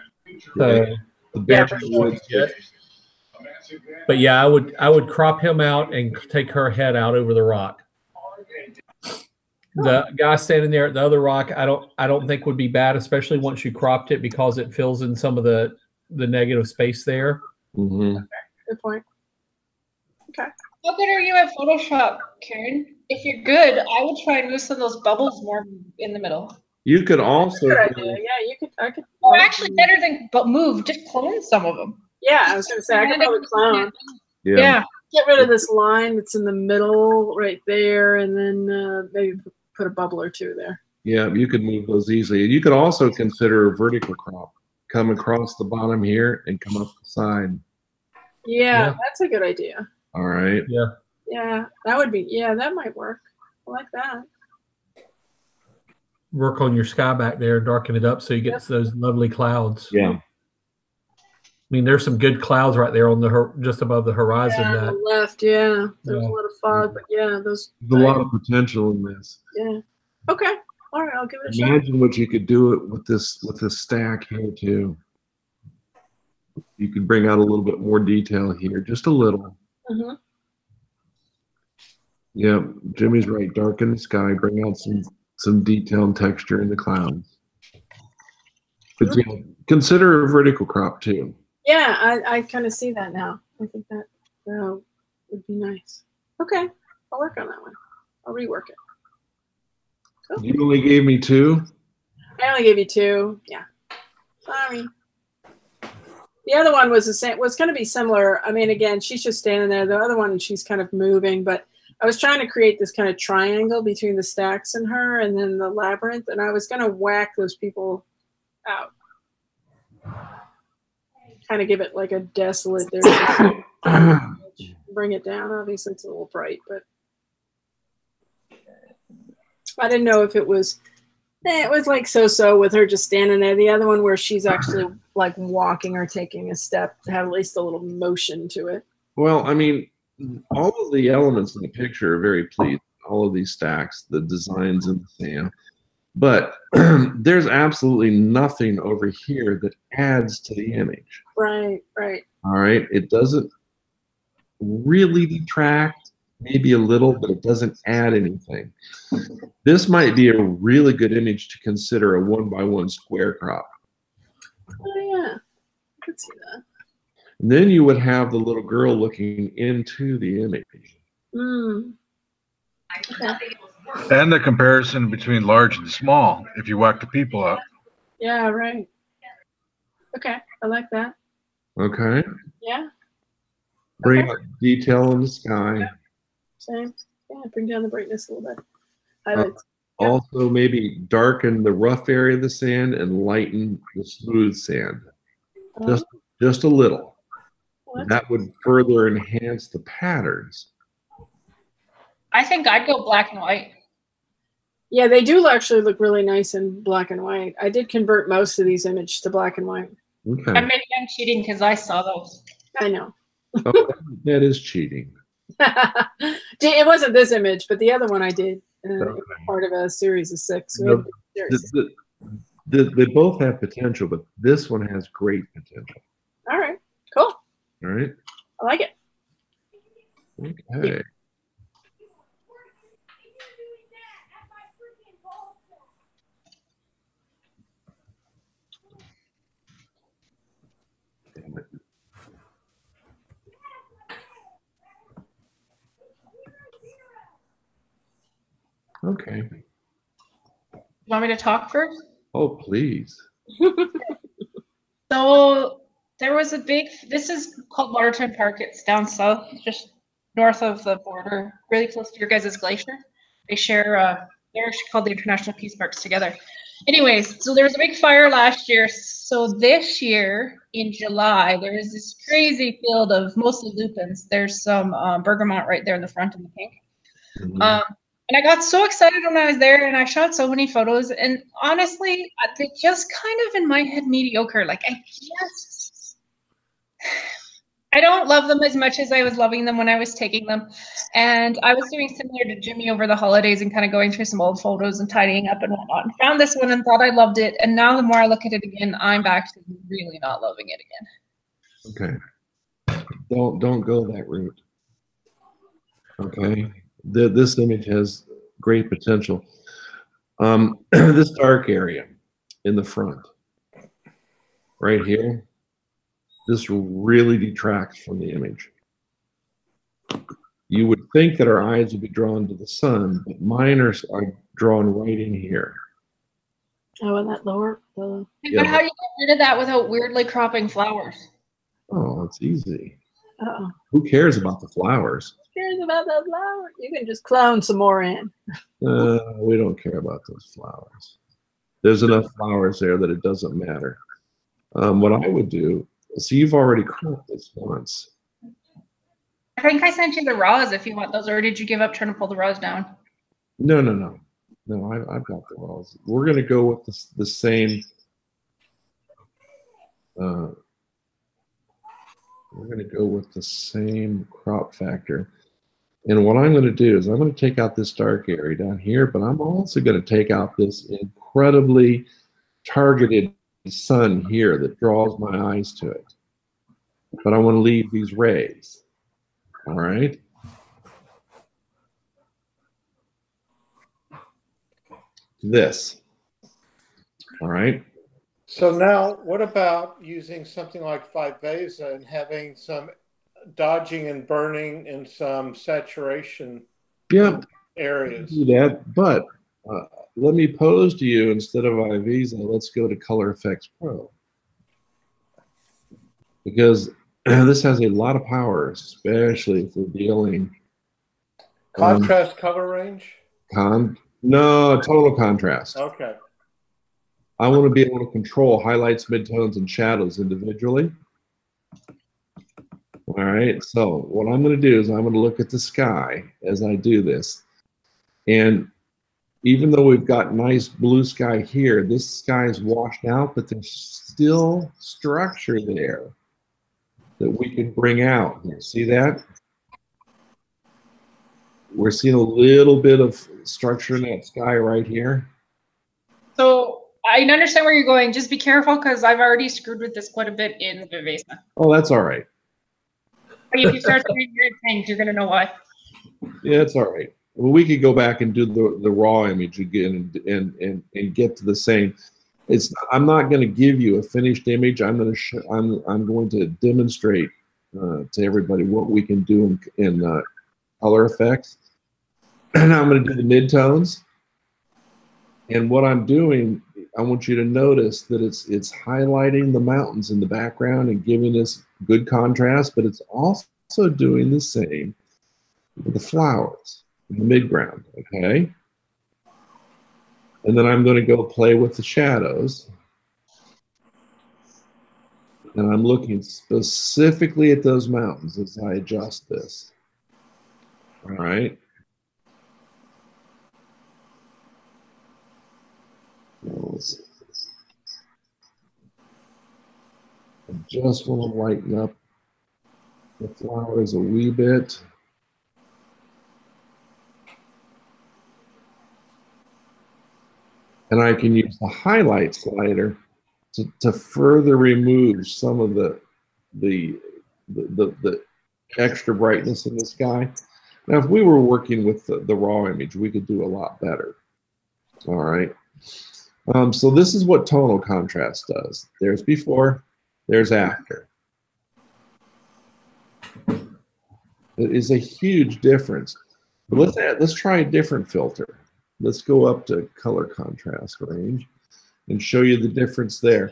But yeah, I would crop him out and take her head out over the rock. The guy standing there at the other rock, I don't think would be bad, especially once you cropped it, because it fills in some of the negative space there. Mm-hmm. Good point. Okay. How good are you at Photoshop, Karen? If you're good, I would try and move some of those bubbles more in the middle. You could also. Good idea. Yeah, you could. I could. Or actually, better than move, just clone some of them. Yeah, I was going to say I could probably clone. Yeah. Get rid of this line that's in the middle right there, and then maybe put a bubble or two there. Yeah, you could move those easily. You could also consider a vertical crop. Come across the bottom here and come up the side. Yeah, that's a good idea. All right. Yeah. Yeah, that would be. Yeah, that might work. I like that. Work on your sky back there, darken it up so you get those lovely clouds. Yeah. I mean, there's some good clouds right there on the just above the horizon. Yeah, on the left. Yeah, there's a lot of fog, but yeah, there's a lot of potential in this. Yeah. Okay. All right, I'll give it a shot. Imagine what you could do it with this stack here too. You could bring out a little bit more detail here, just a little. Mm-hmm. Yeah, Jimmy's right. Darken the sky, bring out some detail and texture in the clouds. But yeah, consider a vertical crop too. Yeah, I kind of see that now. I think that would be nice. Okay, I'll work on that one. I'll rework it. Cool. You only gave me 2? I only gave you 2. Yeah. Sorry. The other one was the same. Was going to be similar. I mean, again, she's just standing there. The other one, she's kind of moving. But I was trying to create this kind of triangle between the stacks and her, and then the labyrinth. And I was going to whack those people out. Kind of give it like a desolate. Bring it down. Obviously, it's a little bright, but I didn't know if it was. It was like so with her just standing there. The other one where she's actually like walking or taking a step to have at least a little motion to it. Well, I mean, all of the elements in the picture are very pleasing. All of these stacks, the designs in the sand. But there's absolutely nothing over here that adds to the image. Right, right. All right. It doesn't really detract, maybe a little, but it doesn't add anything. This might be a really good image to consider a 1x1 square crop. Oh, yeah. I could see that. And then you would have the little girl looking into the image. Mm. Okay. And the comparison between large and small, if you whack the people up. Yeah, right. Okay, I like that. Okay. Yeah. Bring out detail in the sky. Yeah. Same. Yeah, bring down the brightness a little bit. Highlights. Also, maybe darken the rough area of the sand and lighten the smooth sand. Just a little. That would further enhance the patterns. I think I'd go black and white. Yeah, they do actually look really nice in black and white. I did convert most of these images to black and white. Okay. And maybe I'm cheating because I saw those. I know. Oh, that is cheating. It wasn't this image, but the other one I did. Part of a series of 6. They both have potential, but this one has great potential. All right. Cool. All right. I like it. Okay. Damn it. Okay. You want me to talk first? Oh, please. So there was a big, this is called Waterton Park. It's down south, just north of the border, really close to your guys' glacier. They share, they're called the International Peace Parks together. Anyways, so there was a big fire last year. So this year in July, there is this crazy field of mostly lupins. There's some bergamot right there in the front in the pink. Mm-hmm. And I got so excited when I was there, and I shot so many photos. And honestly, they're just kind of in my head mediocre. Like I don't love them as much as I was loving them when I was taking them. And I was doing similar to Jimmy over the holidays and kind of going through some old photos and tidying up and whatnot. And found this one and thought I loved it. And now the more I look at it again, I'm back to really not loving it again. Okay. Don't go that route. Okay. This image has great potential. This dark area in the front, right here, this really detracts from the image. You would think that our eyes would be drawn to the sun, but mine are drawn right in here. Oh, and that lower. But how do you get rid of that without weirdly cropping flowers? Oh, it's easy. Uh-oh. Who cares about the flowers? Who cares about those flowers? You can just clone some more in. We don't care about those flowers. There's enough flowers there that it doesn't matter. What I would do, so you've already cropped this once. I think I sent you the raws if you want those, or did you give up trying to pull the raws down? No, I've got the raws. We're going to go with the same. We're going to go with the same crop factor. And what I'm going to do is I'm going to take out this dark area down here, but I'm also going to take out this incredibly targeted sun here that draws my eyes to it. But I want to leave these rays. All right. This. All right. So now, what about using something like Viveza and having some dodging and burning in some saturation areas? Do that, but let me pose to you, instead of Viveza, let's go to Color Effects Pro. Because this has a lot of power, especially if we're dealing. Contrast color range? No, total contrast. Okay. I want to be able to control highlights, midtones, and shadows individually. All right, so what I'm going to do is I'm going to look at the sky as I do this. And even though we've got nice blue sky here, this sky is washed out, but there's still structure there that we can bring out. See that? We're seeing a little bit of structure in that sky right here. So I understand where you're going. Just be careful, because I've already screwed with this quite a bit in Viveza. Oh, that's all right. If you start doing weird things, you're going to know why. Yeah, it's all right. Well, we could go back and do the raw image again and get to the same. I'm not going to give you a finished image. I'm going to demonstrate to everybody what we can do in color effects. And I'm going to do the midtones. And what I'm doing, I want you to notice that it's highlighting the mountains in the background and giving us good contrast, but it's also doing the same with the flowers in the midground, okay? And then I'm going to go play with the shadows. And I'm looking specifically at those mountains as I adjust this. All right. I just want to lighten up the flowers a wee bit. And I can use the highlight slider to further remove some of the extra brightness in the sky. Now, if we were working with the raw image, we could do a lot better. All right. So this is what tonal contrast does. There's before, there's after. It is a huge difference. But let's try a different filter. Let's go up to color contrast range and show you the difference there.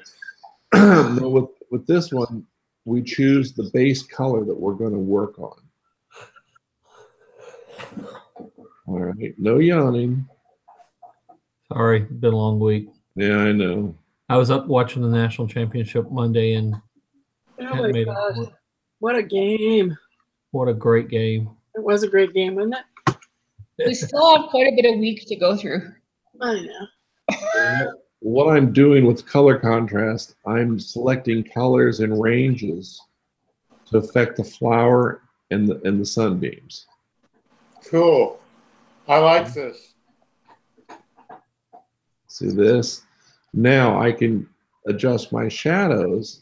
with this one, we choose the base color that we're going to work on. All right, no yawning. Sorry, been a long week. Yeah, I know. I was up watching the national championship Monday and Oh my God. What a game. What a great game. It was a great game, wasn't it? We still have quite a bit of week to go through. I know. What I'm doing with color contrast, I'm selecting colors and ranges to affect the flower and the sunbeams. Cool. I like this. See this? Now I can adjust my shadows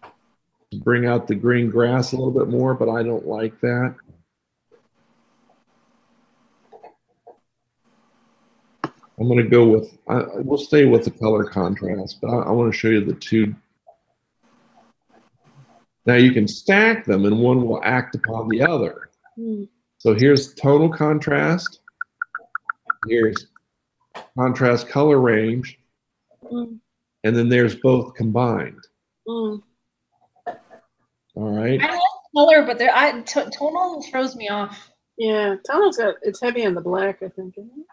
to bring out the green grass a little bit more, but I don't like that. I'm going to go with, we'll stay with the color contrast, but I want to show you the two. Now you can stack them and one will act upon the other. So here's tonal contrast. Here's contrast color range. And then there's both combined. All right. I like color, but tonal throws me off. Yeah, tonal's it's heavy on the black, I think, isn't it?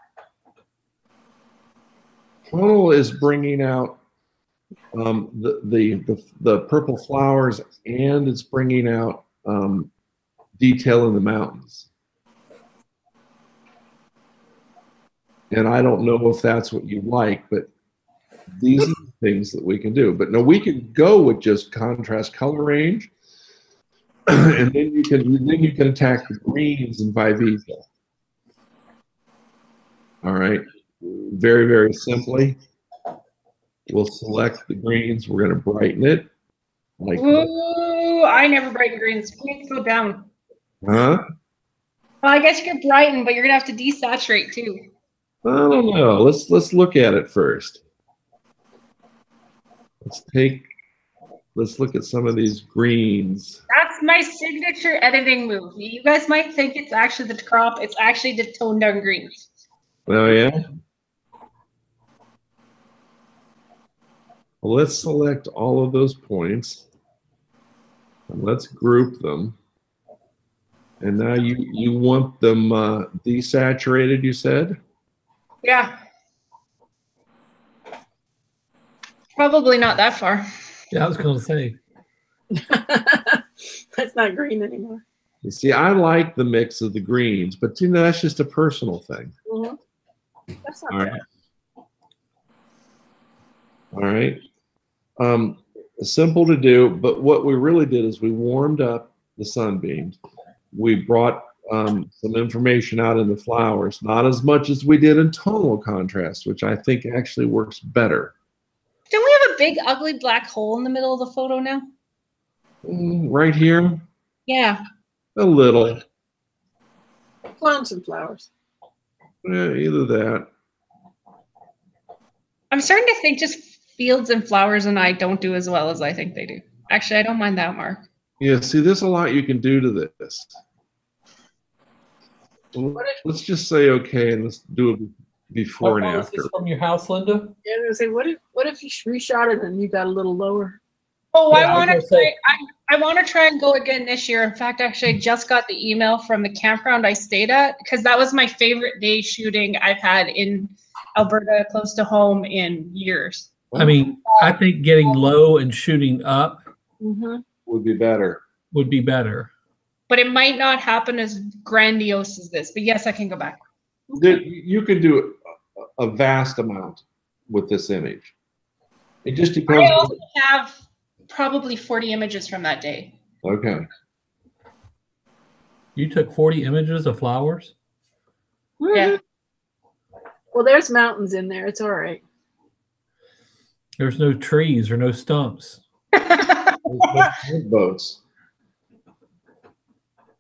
Tonal is bringing out the purple flowers, and it's bringing out detail in the mountains. And I don't know if that's what you like, but these are the things that we can do. But no, we can go with just contrast color range, And then you can attack the greens in Vivisa. All right. Very, very simply, we'll select the greens. We're going to brighten it. Like Ooh, I never brighten greens. Greens go down. huh? Well, I guess you could brighten, but you're gonna have to desaturate too. I don't know. Let's look at it first. Let's look at some of these greens. That's my signature editing move. You guys might think it's actually the crop. It's actually the toned down greens. Oh yeah. Well, let's select all of those points and let's group them. And now you want them desaturated, you said? Yeah. Probably not that far. Yeah, I was going to say. That's not green anymore. You see, I like the mix of the greens, but you know, that's just a personal thing. Mm-hmm. That's not All bad. right. All right. Simple to do, but what we really did is we warmed up the sunbeams. We brought some information out in the flowers, not as much as we did in tonal contrast, which I think actually works better. Don't we have a big ugly black hole in the middle of the photo now? Right here, Yeah. a little. Clones and flowers. Yeah, either that. I'm starting to think just fields and flowers and I don't do as well as I think they do. Actually, I don't mind that, Mark. Yeah, see, there's a lot you can do to this. Let's just say okay, and let's do it before and Is after. this from your house, Linda? Yeah, I was gonna say, what if you reshot it and you got a little lower? Oh, Yeah, I want to was gonna say- I want to try and go again this year. In fact, actually, I just got the email from the campground I stayed at because that was my favorite day shooting I've had in Alberta, close to home, in years. I mean, I think getting low and shooting up Mm-hmm. Would be better. would be better. But it might not happen as grandiose as this. But yes, I can go back. You can do a vast amount with this image. It just depends. I also have probably 40 images from that day. Okay. You took 40 images of flowers? Yeah. Well, there's mountains in there. It's all right. There's no trees or no stumps. There's no boats.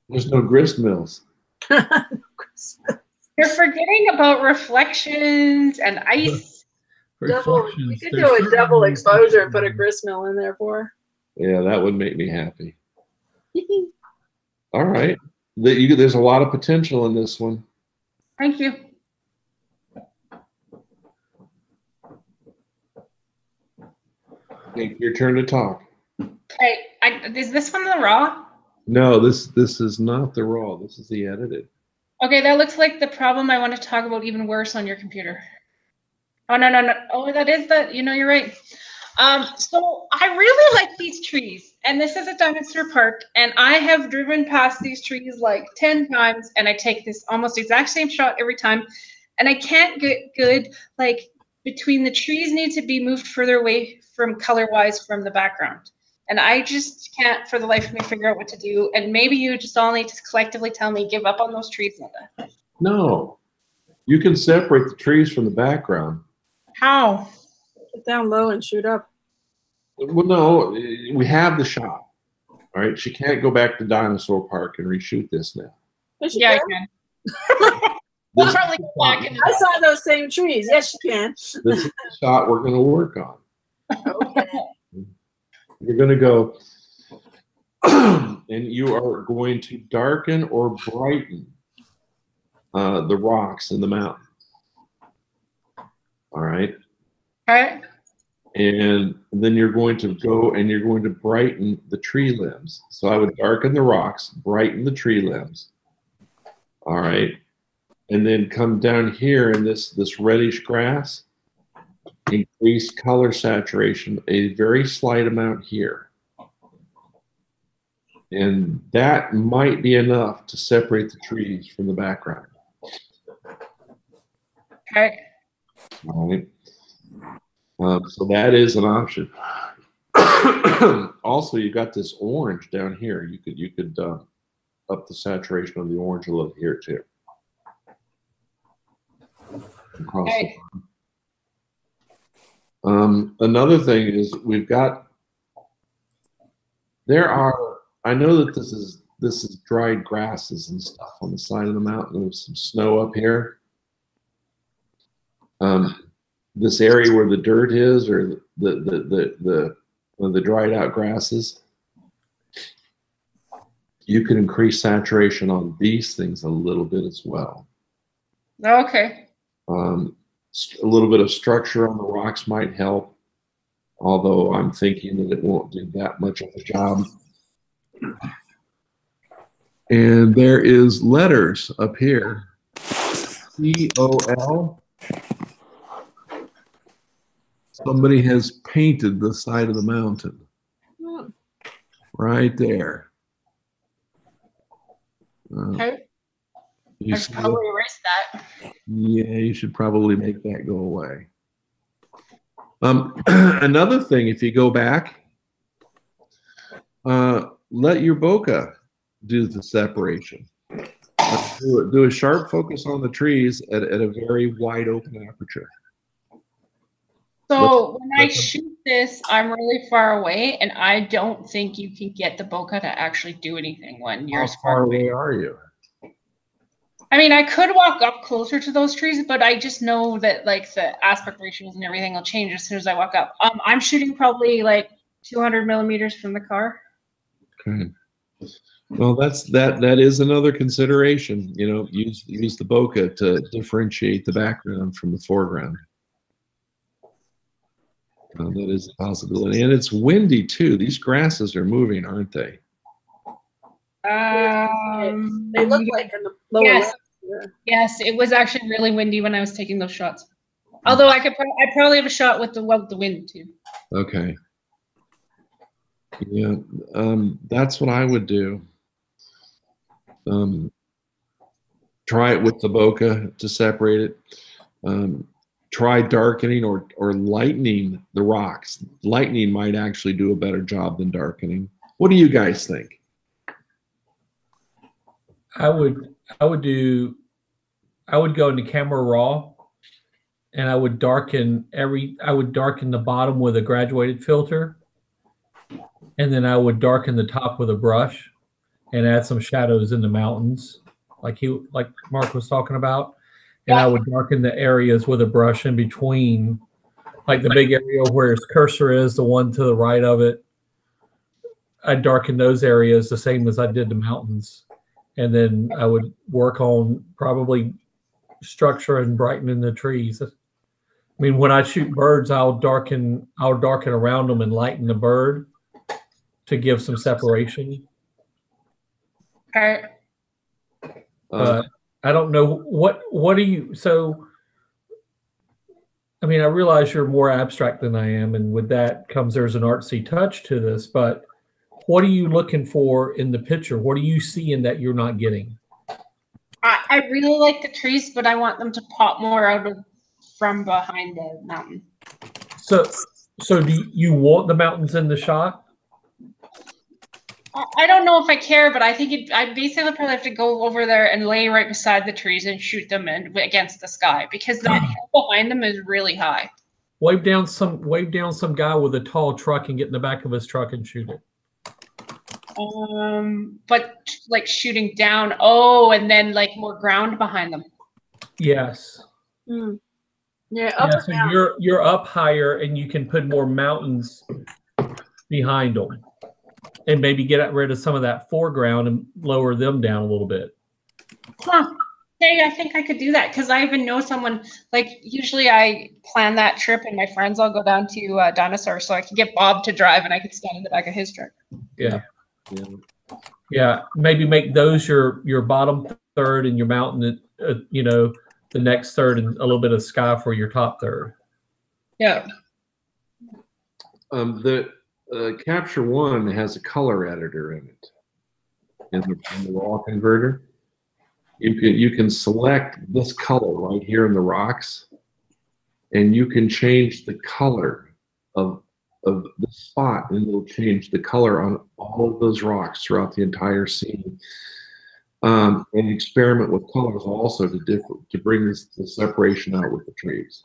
There's no grist mills. You're forgetting about reflections and ice. We Reflections. could There's do a certainly double no exposure and put a reflections. gristmill in there for Yeah, that would make me happy. her. All right. There's a lot of potential in this one. Thank you. Okay, your turn to talk. Okay, is this one the raw? No, this is not the raw. This is the edited. Okay, that looks like the problem I want to talk about even worse on your computer. Oh, no. Oh, that is the, you're right. So I really like these trees, and this is a dinosaur park, and I have driven past these trees like 10 times, and I take this almost exact same shot every time, and I can't get good, like, between the trees need to be moved further away from color-wise from the background. And I just can't for the life of me figure out what to do. And maybe you just all need to collectively tell me, give up on those trees, Linda. No. You can separate the trees from the background. How? Get down low and shoot up. Well, no, we have the shot. All right. She can't go back to Dinosaur Park and reshoot this now. Yes, you Yeah, I can. can. We'll probably go back and I saw those same trees. Yes, you can. This is the shot we're going to work on. Okay. You're going to go, and you are going to darken or brighten the rocks in the mountain. All right. All right. And then you're going to go and you're going to brighten the tree limbs. So I would darken the rocks, brighten the tree limbs. All right. And then come down here in this reddish grass, increase color saturation, a very slight amount here. And that might be enough to separate the trees from the background. Okay. All right. So that is an option. Also, you got this orange down here. You could up the saturation of the orange a little here too. Across the bottom. Another thing is I know that this is dried grasses and stuff on the side of the mountain. There's some snow up here. This area where the dirt is, or the dried out grasses, you can increase saturation on these things a little bit as well. Okay. A little bit of structure on the rocks might help, although I'm thinking that it won't do that much of a job. And there is letters up here. C-O-L. Somebody has painted the side of the mountain. Right there. Okay. I should probably erase that. Yeah, you should probably make that go away. Another thing, if you go back, let your bokeh do the separation. Do a sharp focus on the trees at a very wide open aperture. So when I shoot this, I'm really far away, and I don't think you can get the bokeh to actually do anything when you're as far away. How far away are you? I mean, I could walk up closer to those trees, but I just know that like the aspect ratios and everything will change as soon as I walk up. I'm shooting probably like 200 millimeters from the car. Okay. Well, that is another consideration. You know, use the bokeh to differentiate the background from the foreground. That is a possibility, and it's windy too. These grasses are moving, aren't they? They look like in the lower left. Yeah. Yes, it was actually really windy when I was taking those shots. Although I probably have a shot with the wind too. Okay. Yeah, that's what I would do. Try it with the bokeh to separate it. Try darkening or lightening the rocks. Lightening might actually do a better job than darkening. What do you guys think? I would go into camera raw, and I would darken the bottom with a graduated filter, and then I would darken the top with a brush and add some shadows in the mountains like Mark was talking about. And I would darken the areas with a brush in between, like the big area where his cursor is, the one to the right of it. I'd darken those areas the same as I did the mountains. And then I would work on probably structure and brightening the trees. I mean, when I shoot birds, I'll darken around them and lighten the bird to give some separation. I don't know what do you, so I mean, I realize you're more abstract than I am, and with that comes there's an artsy touch to this, but what are you looking for in the picture? What are you seeing that you're not getting? I really like the trees, but I want them to pop more out from behind the mountain. So do you want the mountains in the shot? I don't know if I care, but I think I basically probably have to go over there and lay right beside the trees and shoot them against the sky, because that hill behind them is really high. Wave down some guy with a tall truck and get in the back of his truck and shoot it. But like shooting down, and then like more ground behind them. Yes. Mm. Yeah, up so you're up higher, and you can put more mountains behind them. And maybe get rid of some of that foreground and lower them down a little bit. Huh. Hey, I think I could do that, because I even know someone, like usually I plan that trip and my friends all go down to Dinosaur, so I could get Bob to drive and I could stand in the back of his truck. Yeah. Maybe make those your bottom third and your mountain, the next third, and a little bit of sky for your top third. Yeah. Capture One has a color editor in it, in the raw converter. You can select this color right here in the rocks, and you can change the color of of the spot, and it'll change the color on all of those rocks throughout the entire scene. And experiment with colors also to bring the separation out with the trees.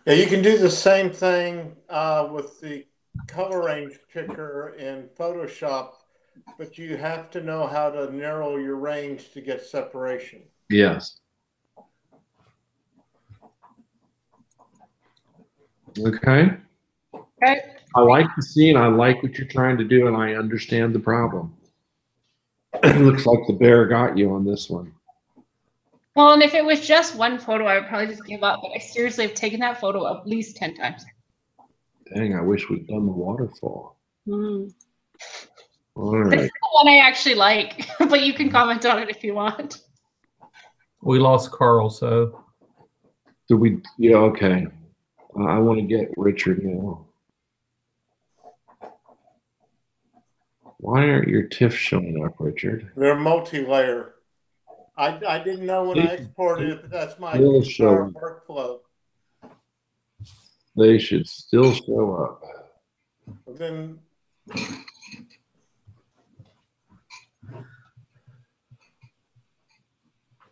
Yeah, you can do the same thing with the color range picker in Photoshop, but you have to know how to narrow your range to get separation. Yes. Okay. Okay. I like the scene. I like what you're trying to do, and I understand the problem. It looks like the bear got you on this one. Well, and if it was just one photo, I would probably just give up. But I seriously have taken that photo at least 10 times. Dang, I wish we'd done the waterfall. Mm. All This right. is the one I actually like, but you can comment on it if you want. We lost Carl, so Did we? Yeah, okay. I want to get Richard now. Why aren't your TIFFs showing up, Richard? They're multi-layer. I didn't know when I exported it, but that's my They'll show up. workflow. They should still show up. Then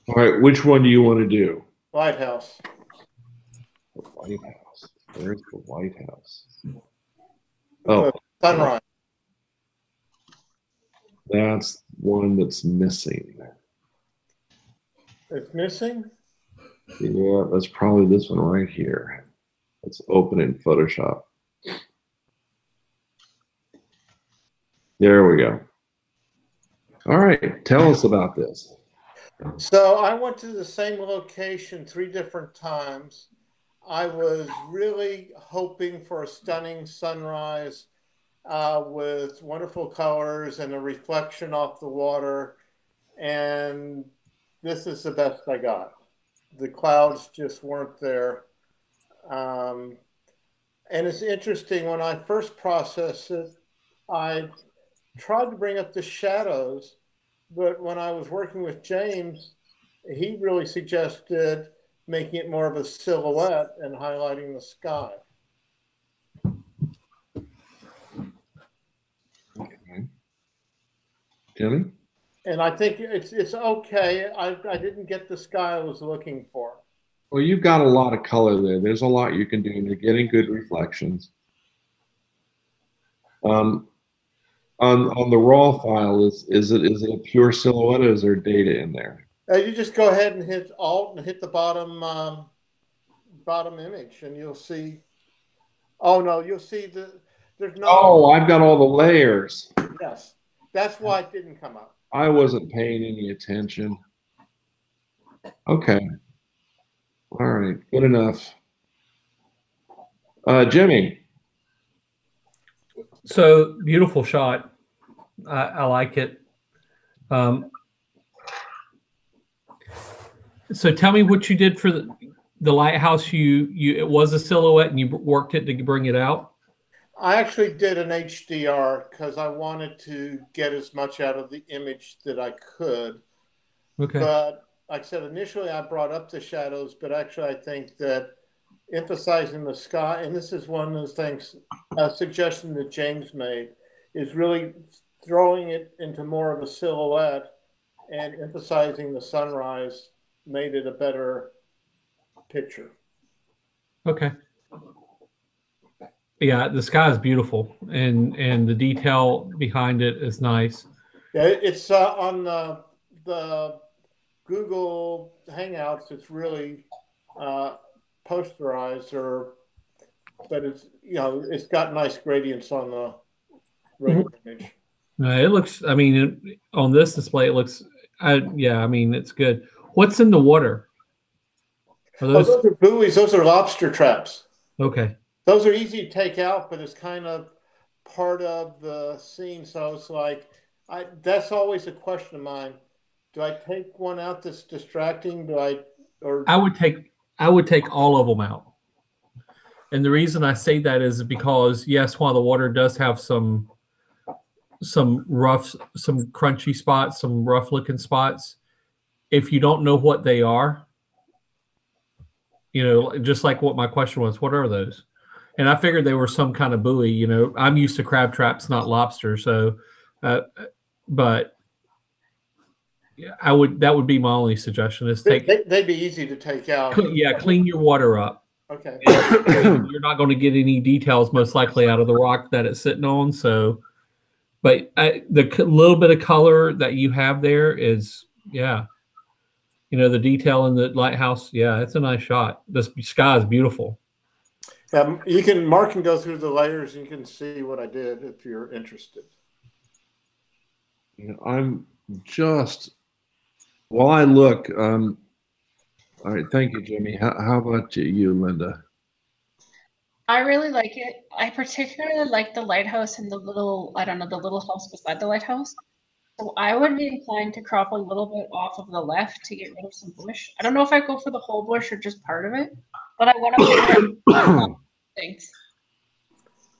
All right, which one do you want to do? Lighthouse. The White House. Where's the White House? Oh, The sunrise. that's one that's missing. It's missing? Yeah, that's probably this one right here. Let's open it in Photoshop. There we go. All right, tell us about this. So I went to the same location 3 different times. I was really hoping for a stunning sunrise with wonderful colors and a reflection off the water. And this is the best I got. The clouds just weren't there. And it's interesting, when I first processed it, I tried to bring up the shadows, but when I was working with James, he really suggested making it more of a silhouette and highlighting the sky. Okay. Jimmy? And I think it's okay. I didn't get the sky I was looking for. Well, you've got a lot of color there. There's a lot you can do, and you're getting good reflections. On the raw file, is it a pure silhouette, or is there data in there? You just go ahead and hit Alt and hit the bottom image, and you'll see. Oh no, you'll see there's no. Oh, I've got all the layers. Yes, that's why it didn't come up. I wasn't paying any attention. Okay. All right, good enough. Jimmy. So beautiful shot. I like it. So tell me what you did for the lighthouse. It was a silhouette, and you worked it to bring it out. I actually did an HDR because I wanted to get as much out of the image that I could. Okay. But like I said, initially I brought up the shadows, but actually I think that emphasizing the sky, and this is one of those things, a suggestion that James made, is really throwing it into more of a silhouette and emphasizing the sunrise made it a better picture. Okay. Yeah, the sky is beautiful, and the detail behind it is nice. Yeah, it's on the Google Hangouts. It's really posterized, but it's got nice gradients on the regular image. It looks. I mean, on this display, it looks. Yeah, I mean, it's good. What's in the water? Those are buoys. Those are lobster traps. Okay. Those are easy to take out, but it's kind of part of the scene. So it's like, that's always a question of mine. Do I take one out that's distracting? I would take all of them out. And the reason I say that is because, yes, while the water does have some crunchy spots, some rough looking spots, if you don't know what they are, just like what my question was, what are those? And I figured they were some kind of buoy. I'm used to crab traps, not lobster. So, but that would be my only suggestion is They'd be easy to take out. Clean your water up. Okay. You're not going to get any details most likely out of the rock that it's sitting on. So, but the little bit of color that you have there is, the detail in the lighthouse. Yeah, it's a nice shot. The sky is beautiful. Mark can go through the layers and you can see what I did if you're interested. I'm just, while I look, all right, thank you, Jimmy. How about you, Linda? I really like it. I particularly like the lighthouse and the little house beside the lighthouse. So I would be inclined to crop a little bit off of the left to get rid of some bush. I don't know if I go for the whole bush or just part of it, but I want to things.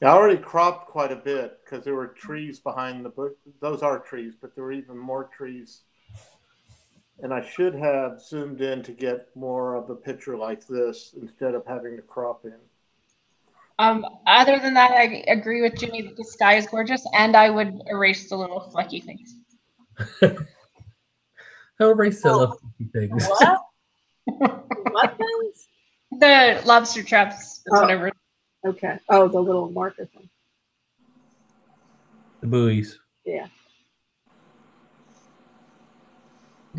I already cropped quite a bit because there were trees behind the bush. Those are trees, but there were even more trees. And I should have zoomed in to get more of a picture like this instead of having to crop in. Other than that, I agree with Jimmy that the sky is gorgeous, and I would erase the little flecky things. I'll erase the little flecky things. What? What things? The lobster traps. That's whatever. Okay. Oh, the little marker thing. The buoys. Yeah.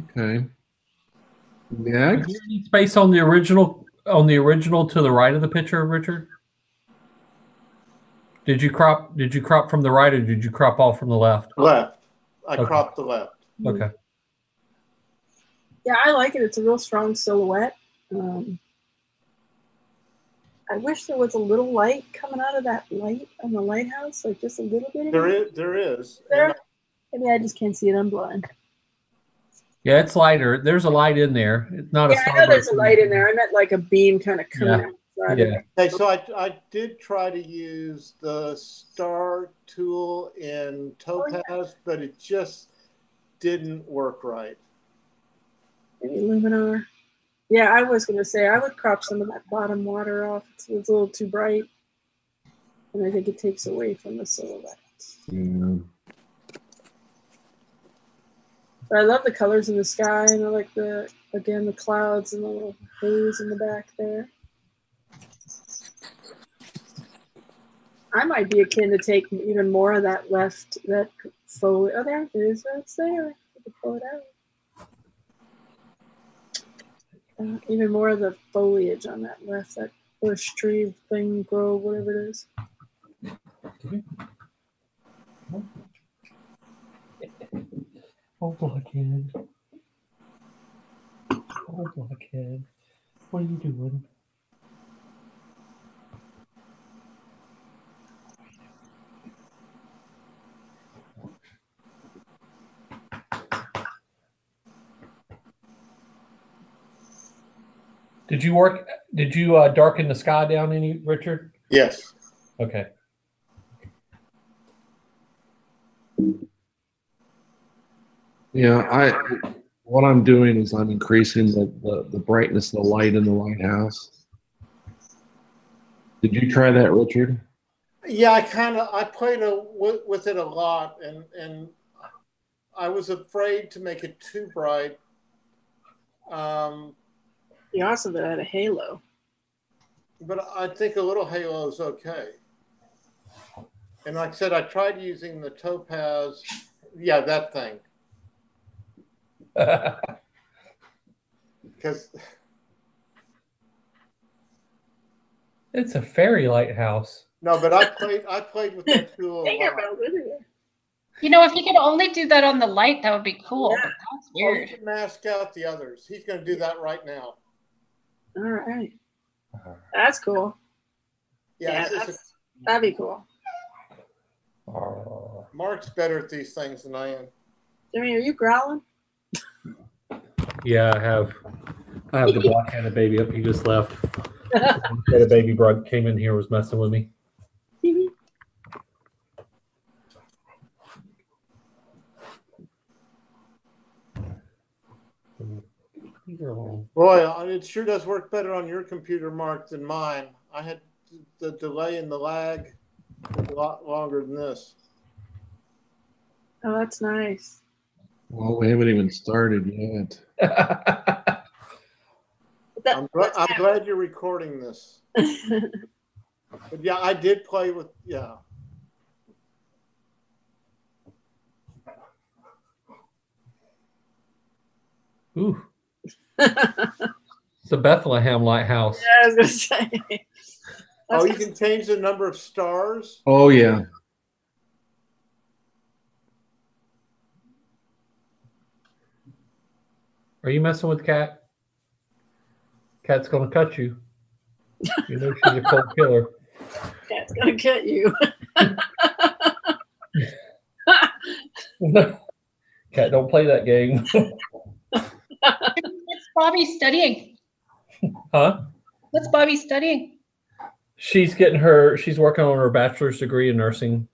Okay. Next. Is there any space on the original to the right of the picture, Richard? Did you crop from the right or did you crop all from the left? Left. I cropped the left. Okay. Yeah, I like it. It's a real strong silhouette. I wish there was a little light coming out of that light on the lighthouse, like just a little bit. There is. Maybe I just can't see it. I'm blind. Yeah, it's lighter. There's a light in there. It's not a I know there's a light in there. I meant like a beam kind of coming out. Yeah. Okay, so I did try to use the star tool in Topaz, but it just didn't work right. Maybe Luminar. Yeah, I was going to say I would crop some of that bottom water off. It's a little too bright, and I think it takes away from the silhouette. Yeah. But I love the colors in the sky, and I like the clouds and the little haze in the back there. I might be akin to take even more of that foliage. Oh, there it is. It's there. I can pull it out. Even more of the foliage on that left, that bush, tree, thing, grove, whatever it is. Oh, blockhead. Oh, blockhead. What are you doing? Did you darken the sky down any, Richard? Yes. Okay. Yeah, what I'm doing is I'm increasing the brightness of the light in the lighthouse. Did you try that, Richard? Yeah, I played with it a lot, and I was afraid to make it too bright. You also had a halo. But I think a little halo is okay. And like I said, I tried using the Topaz. Yeah, that thing. Because it's a fairy lighthouse. No, but I played with that tool a lot. If you could only do that on the light, that would be cool. Yeah. But that's weird. You can mask out the others. He's going to do that right now. All right. That's cool. Yeah, that'd be cool. Mark's better at these things than I am. Jimmy, are you growling? Yeah, I have the blockheaded baby up. He just left. The baby came in here, was messing with me. Boy, it sure does work better on your computer, Mark, than mine. I had the delay and the lag a lot longer than this. Oh, that's nice. Well, we haven't even started yet. I'm glad you're recording this. But yeah, I did play with, yeah. Ooh. It's the Bethlehem Lighthouse. Yeah, I was going to say. Oh, you can change the number of stars? Oh, yeah. Are you messing with Cat? Cat's going to cut you. You know she's a cold killer. Cat's going to cut you. Cat, don't play that game. What's Bobby studying? Huh? What's Bobby studying? She's working on her bachelor's degree in nursing.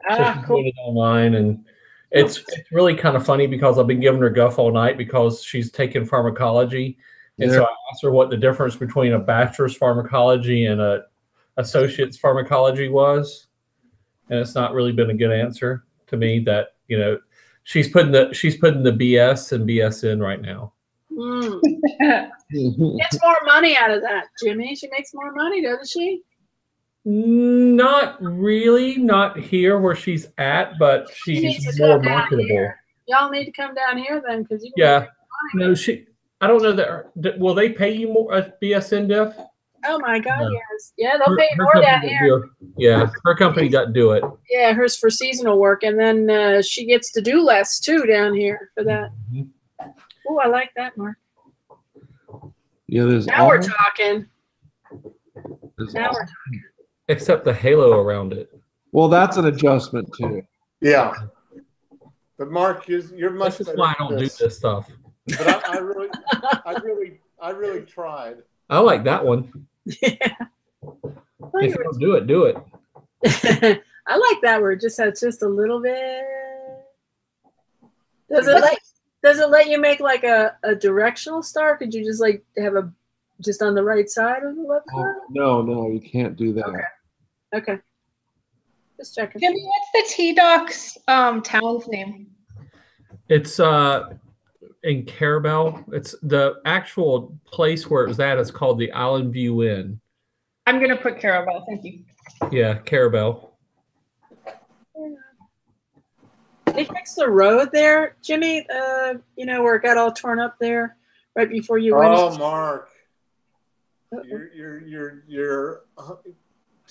So she's Cool. doing it online, and it's really kind of funny because I've been giving her guff all night because she's taking pharmacology. And so I asked her what the difference between a bachelor's pharmacology and a associate's pharmacology was. And it's not really been a good answer to me that, you know, she's putting the BS and BS in right now. Gets more money out of that, Jimmy. She makes more money, doesn't she? Not really, not here where she's at, but she's more marketable. Y'all need to come down here then, because you No, I don't know that. Will they pay you more at BSN Diff? Oh my God, No. yes. Yeah, they'll pay you more down here. Yeah, her company doesn't do it. Yeah, hers for seasonal work, and then she gets to do less too down here for that. Mm-hmm. Oh, I like that, Mark. Yeah, there's Now we're talking. Except the halo around it. Well, that's an adjustment too. Yeah. But Mark, you're much This is better why I at don't do this stuff. But I really tried. I like that one. Yeah. If you don't do it, do it. I like that where it just has just a little bit. Does it let you make like a directional star? Could you just like have just on the right side or the left side? No, you can't do that. Okay. Just checking. Jimmy, what's the T-Doc's town's name? It's in Carabel. It's the actual place where it was at is called the Island View Inn. I'm gonna put Carabel. Thank you. Yeah, Carabel. They fixed the road there, Jimmy. You know where it got all torn up there, right before you went. Oh, Mark, you're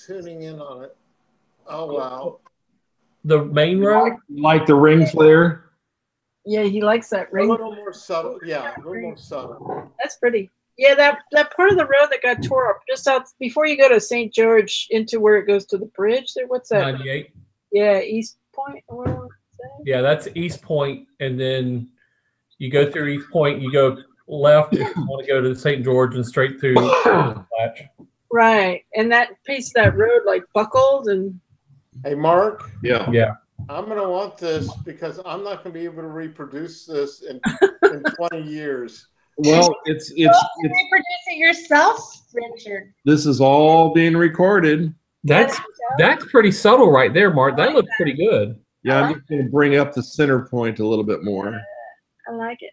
tuning in on it. Oh wow. The main road, like the ring flare. Yeah, he likes that ring. A little more subtle. Yeah, a little more subtle. That's pretty. Yeah, that part of the road that got tore up just out before you go to St. George into where it goes to the bridge. There, what's that? 98. Yeah, East Point or whatever. Yeah, that's East Point, and then you go through East Point. You go left if you want to go to St. George and straight through Latch. Right, and that piece of that road like buckled and. Hey, Mark. Yeah. I'm gonna want this because I'm not gonna be able to reproduce this in 20 years. Well, it's reproduce it yourself, Richard. This is all being recorded. That's pretty subtle right there, Mark. That looks pretty good. Yeah, I'm just going to bring up the center point a little bit more. I like it.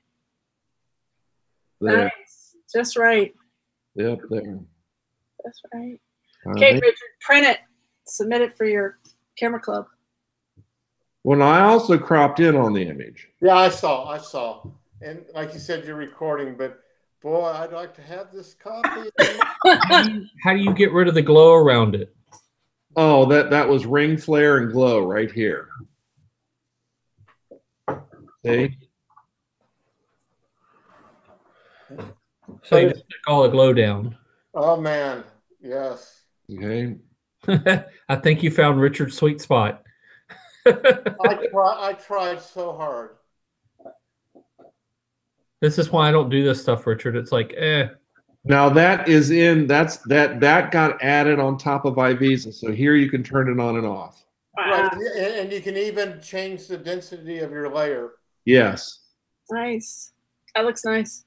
There. Nice, just right. Yep, there. That's right. Okay, Richard, print it. Submit it for your camera club. Well, I also cropped in on the image. Yeah, I saw. And like you said, you're recording, but boy, I'd like to have this copy. How do you get rid of the glow around it? Oh, that was ring flare and glow right here. See? So you just take all the glow down. Oh man, yes. Okay. I think you found Richard's sweet spot. I tried so hard. This is why I don't do this stuff, Richard. It's like, Now that is that got added on top of iVisa. So here you can turn it on and off. Right, and you can even change the density of your layer. Yes. Nice. That looks nice.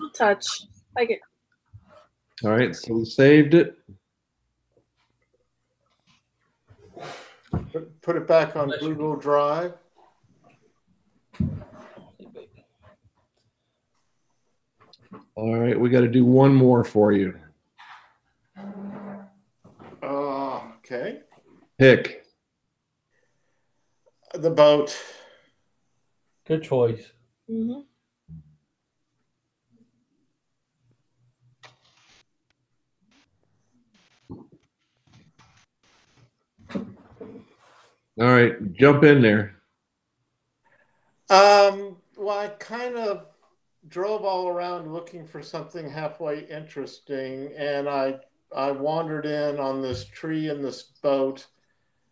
little touch. Like it. All right, so we saved it. Put it back on Google Drive. All right, we got to do one more for you. Okay. Pick. The boat. Good choice. Mm-hmm. All right, jump in there. Well, I kind of drove all around looking for something halfway interesting, and I wandered in on this tree and this boat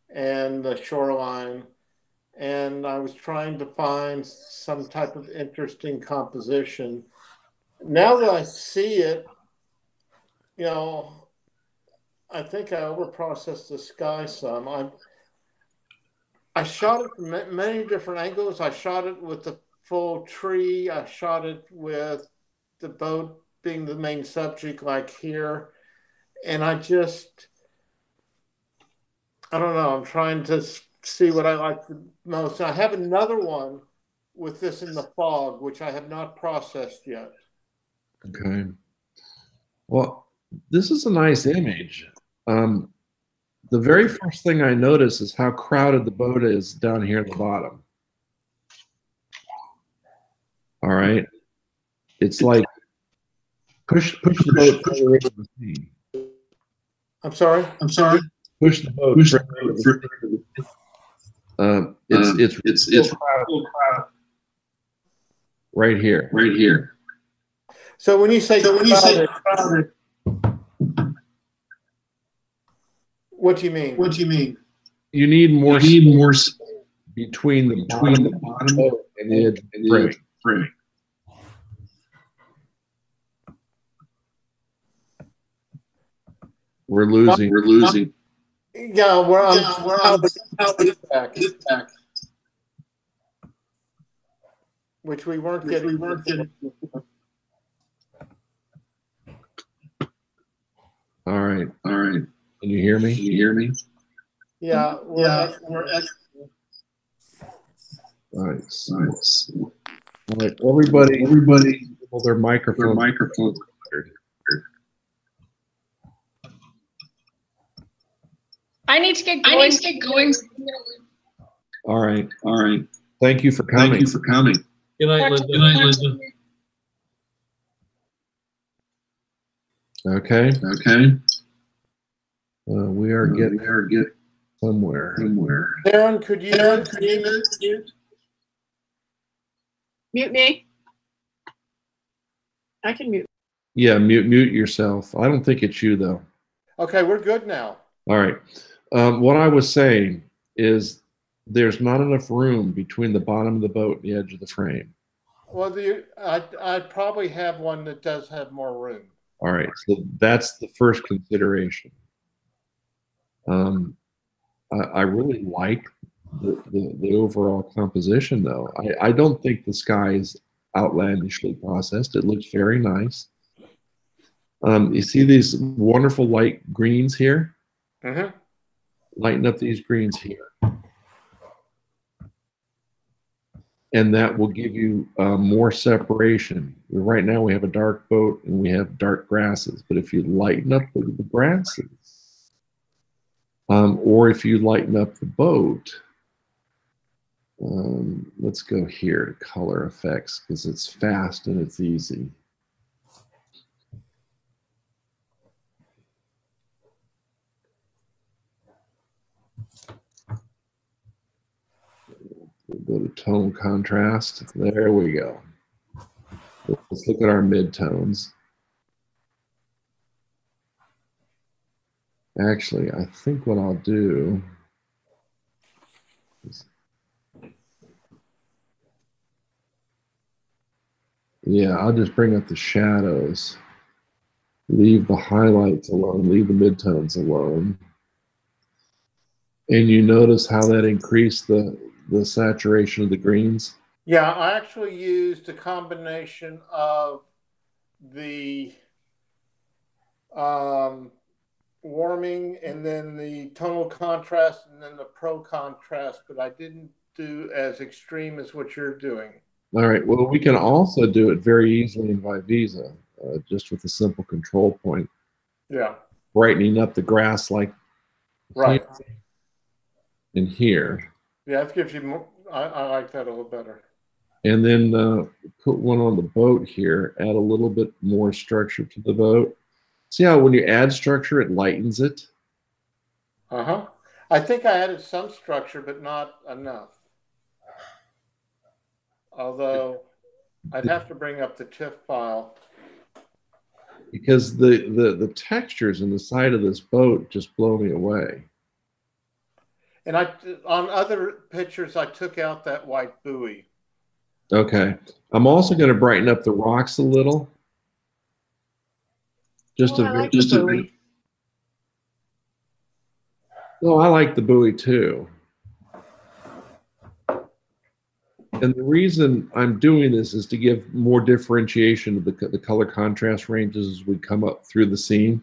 and the shoreline, and I was trying to find some type of interesting composition. Now that I see it, you know, I think I overprocessed the sky some. I shot it from many different angles. I shot it with the full tree. I shot it with the boat being the main subject, like here. And I don't know. I'm trying to see what I like the most. I have another one with this in the fog, which I have not processed yet. Okay. Well, this is a nice image. The very first thing I notice is how crowded the boat is down here at the bottom. All right. It's like push the boat further into the sea. I'm sorry. Push the boat further. It's crowded right here. So when you say crowded, what do you mean? You need more between the bottom and the edge of the frame. We're losing. Yeah, we're on back. Which we weren't getting. All right. Can you hear me? Yeah, we're All right. All right. Everybody, hold their microphone. I need to get going. All right. Thank you for coming. Good night, Linda. Okay. We are getting somewhere. Darren, could you Mute me. I can mute. Yeah, mute yourself. I don't think it's you though. Okay, we're good now. All right. What I was saying is there's not enough room between the bottom of the boat and the edge of the frame. Well, I probably have one that does have more room. All right, so that's the first consideration. I really like the overall composition, though. I don't think the sky is outlandishly processed. It looks very nice. You see these wonderful light greens here? Mm-hmm. Lighten up these greens here. And that will give you more separation. Right now we have a dark boat and we have dark grasses, but if you lighten up the grasses, or if you lighten up the boat, let's go here to color effects because it's fast and it's easy. We'll go to Tonal Contrast. There we go. Let's look at our midtones. Actually, I think what I'll do is, yeah, I'll just bring up the shadows. Leave the highlights alone. Leave the midtones alone. And you notice how that increased the saturation of the greens? Yeah, I actually used a combination of the warming and then the tonal contrast and then the pro contrast, but I didn't do as extreme as what you're doing. All right. Well, we can also do it very easily in Vivisa, just with a simple control point. Yeah. Brightening up the grass like right in here. Yeah, that gives you more. I like that a little better. And then put one on the boat here, add a little bit more structure to the boat. See how when you add structure, it lightens it? Uh-huh. I think I added some structure, but not enough. Although I'd have to bring up the TIFF file. Because the textures in the side of this boat just blow me away. And on other pictures, I took out that white buoy. Okay. I'm also going to brighten up the rocks a little. Just I like the buoy. No, I like the buoy too. And the reason I'm doing this is to give more differentiation to the color contrast ranges as we come up through the scene.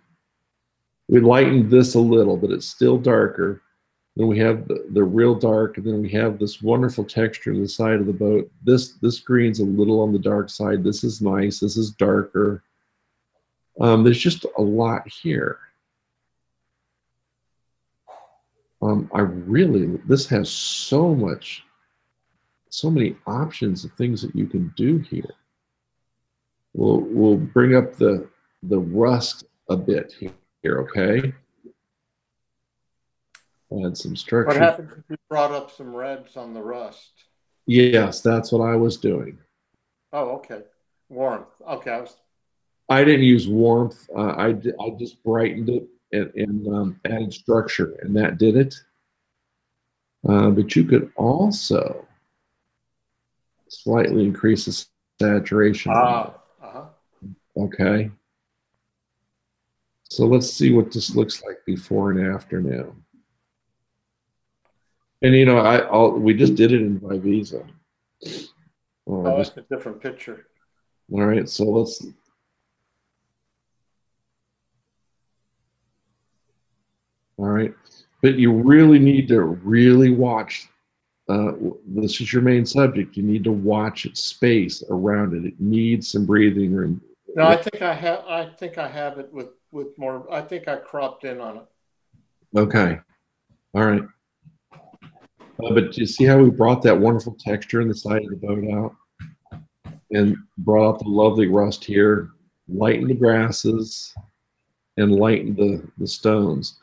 We lightened this a little, but it's still darker. Then we have the real dark, and then we have this wonderful texture on the side of the boat. This green's a little on the dark side. This is nice. This is darker. There's just a lot here. This has so many options of things that you can do here. We'll bring up the rust a bit here, okay? Add some structure. What happened if you brought up some reds on the rust? Yes, that's what I was doing. Oh, okay. Warmth. Okay. I didn't use warmth. I just brightened it and added structure, and that did it. But you could also slightly increase the saturation. Okay. So let's see what this looks like before and after now. And you know, we just did it in Vivisa. That's a different picture. All right, so let's. All right, but you really need to watch. This is your main subject. You need to watch its space around it. It needs some breathing room. No, I think I have it with more. I think I cropped in on it. Okay, all right. But you see how we brought that wonderful texture in the side of the boat out, and brought out the lovely rust here, lightened the grasses, and lightened the stones.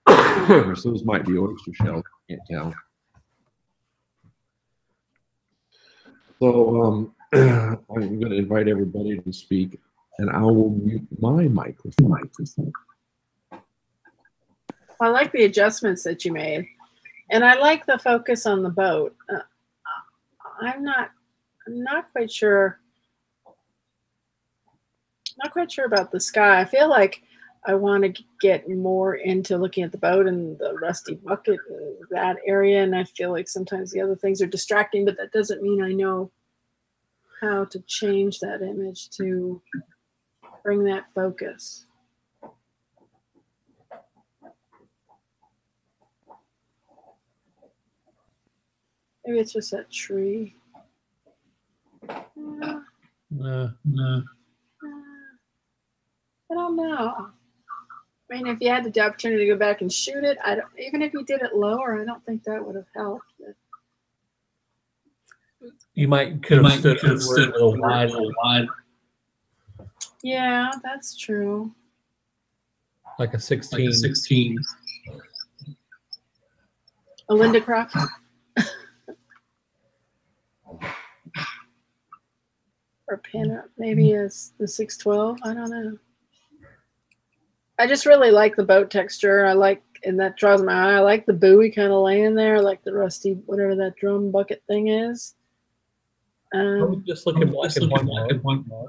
So those might be oyster shells. Can't tell. So I'm going to invite everybody to speak, and I will mute my microphone. I like the adjustments that you made, and I like the focus on the boat. I'm not quite sure. Not quite sure about the sky. I feel like I want to get more into looking at the boat and the rusty bucket and that area, and I feel like sometimes the other things are distracting, but that doesn't mean I know how to change that image to bring that focus. Maybe it's just that tree. No. I don't know. I mean, if you had the opportunity to go back and shoot it, even if you did it lower, I don't think that would have helped. You could have stood a little wide. Yeah, that's true. Like a 16. A Linda Croft. Or pin up, maybe as the 612. I don't know. I just really like the boat texture. And that draws my eye. I like the buoy kind of laying there, like the rusty, whatever that drum bucket thing is. Just look at black and white.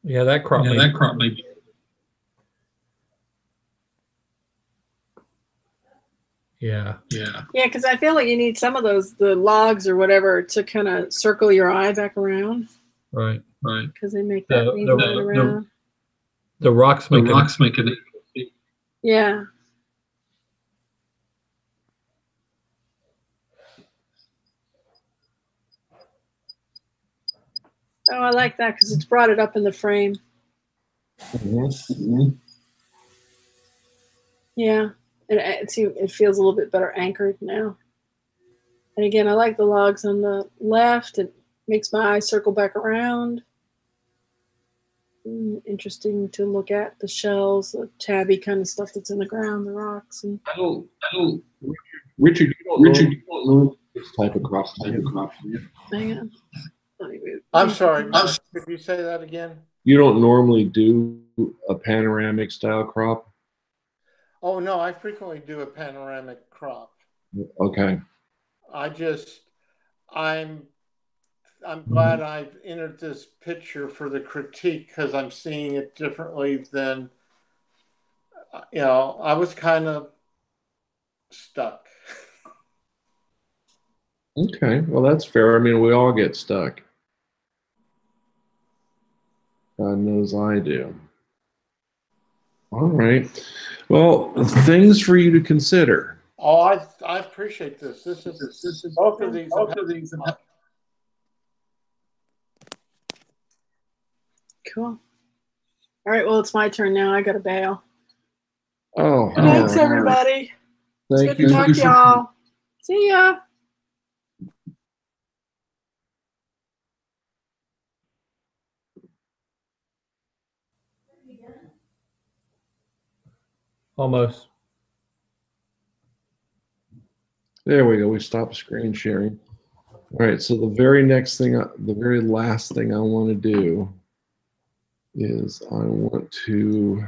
Yeah, that crop. Maybe. Yeah. Yeah, because I feel like you need some of those, the logs or whatever, to kind of circle your eye back around. Right. Because they make that neat line around. The rocks make it. Yeah. Oh, I like that because it's brought it up in the frame. Mm-hmm. Yeah, it feels a little bit better anchored now. And again, I like the logs on the left. It makes my eye circle back around. Interesting to look at the shells, the tabby kind of stuff that's in the ground, the rocks. And I don't. Richard, you don't know this type of crop. hang on. I'm sorry. Could you say that again? You don't normally do a panoramic style crop? Oh no, I frequently do a panoramic crop. Okay. I'm glad I've entered this picture for the critique because I'm seeing it differently than, I was kind of stuck. Okay. Well, that's fair. I mean, we all get stuck. God knows I do. All right. Well, things for you to consider. Oh, I appreciate this. This is both of these. Cool. All right. Well, it's my turn now. I got to bail. Oh, Thanks, everybody. Thank It's good to talk to y'all. See ya. Almost. There we go. We stopped screen sharing. All right. So the very last thing I want to do is I want to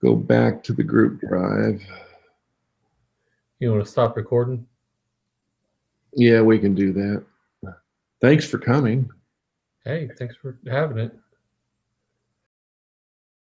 go back to the group drive. You want to stop recording? Yeah, we can do that. Thanks for coming. Hey, thanks for having it.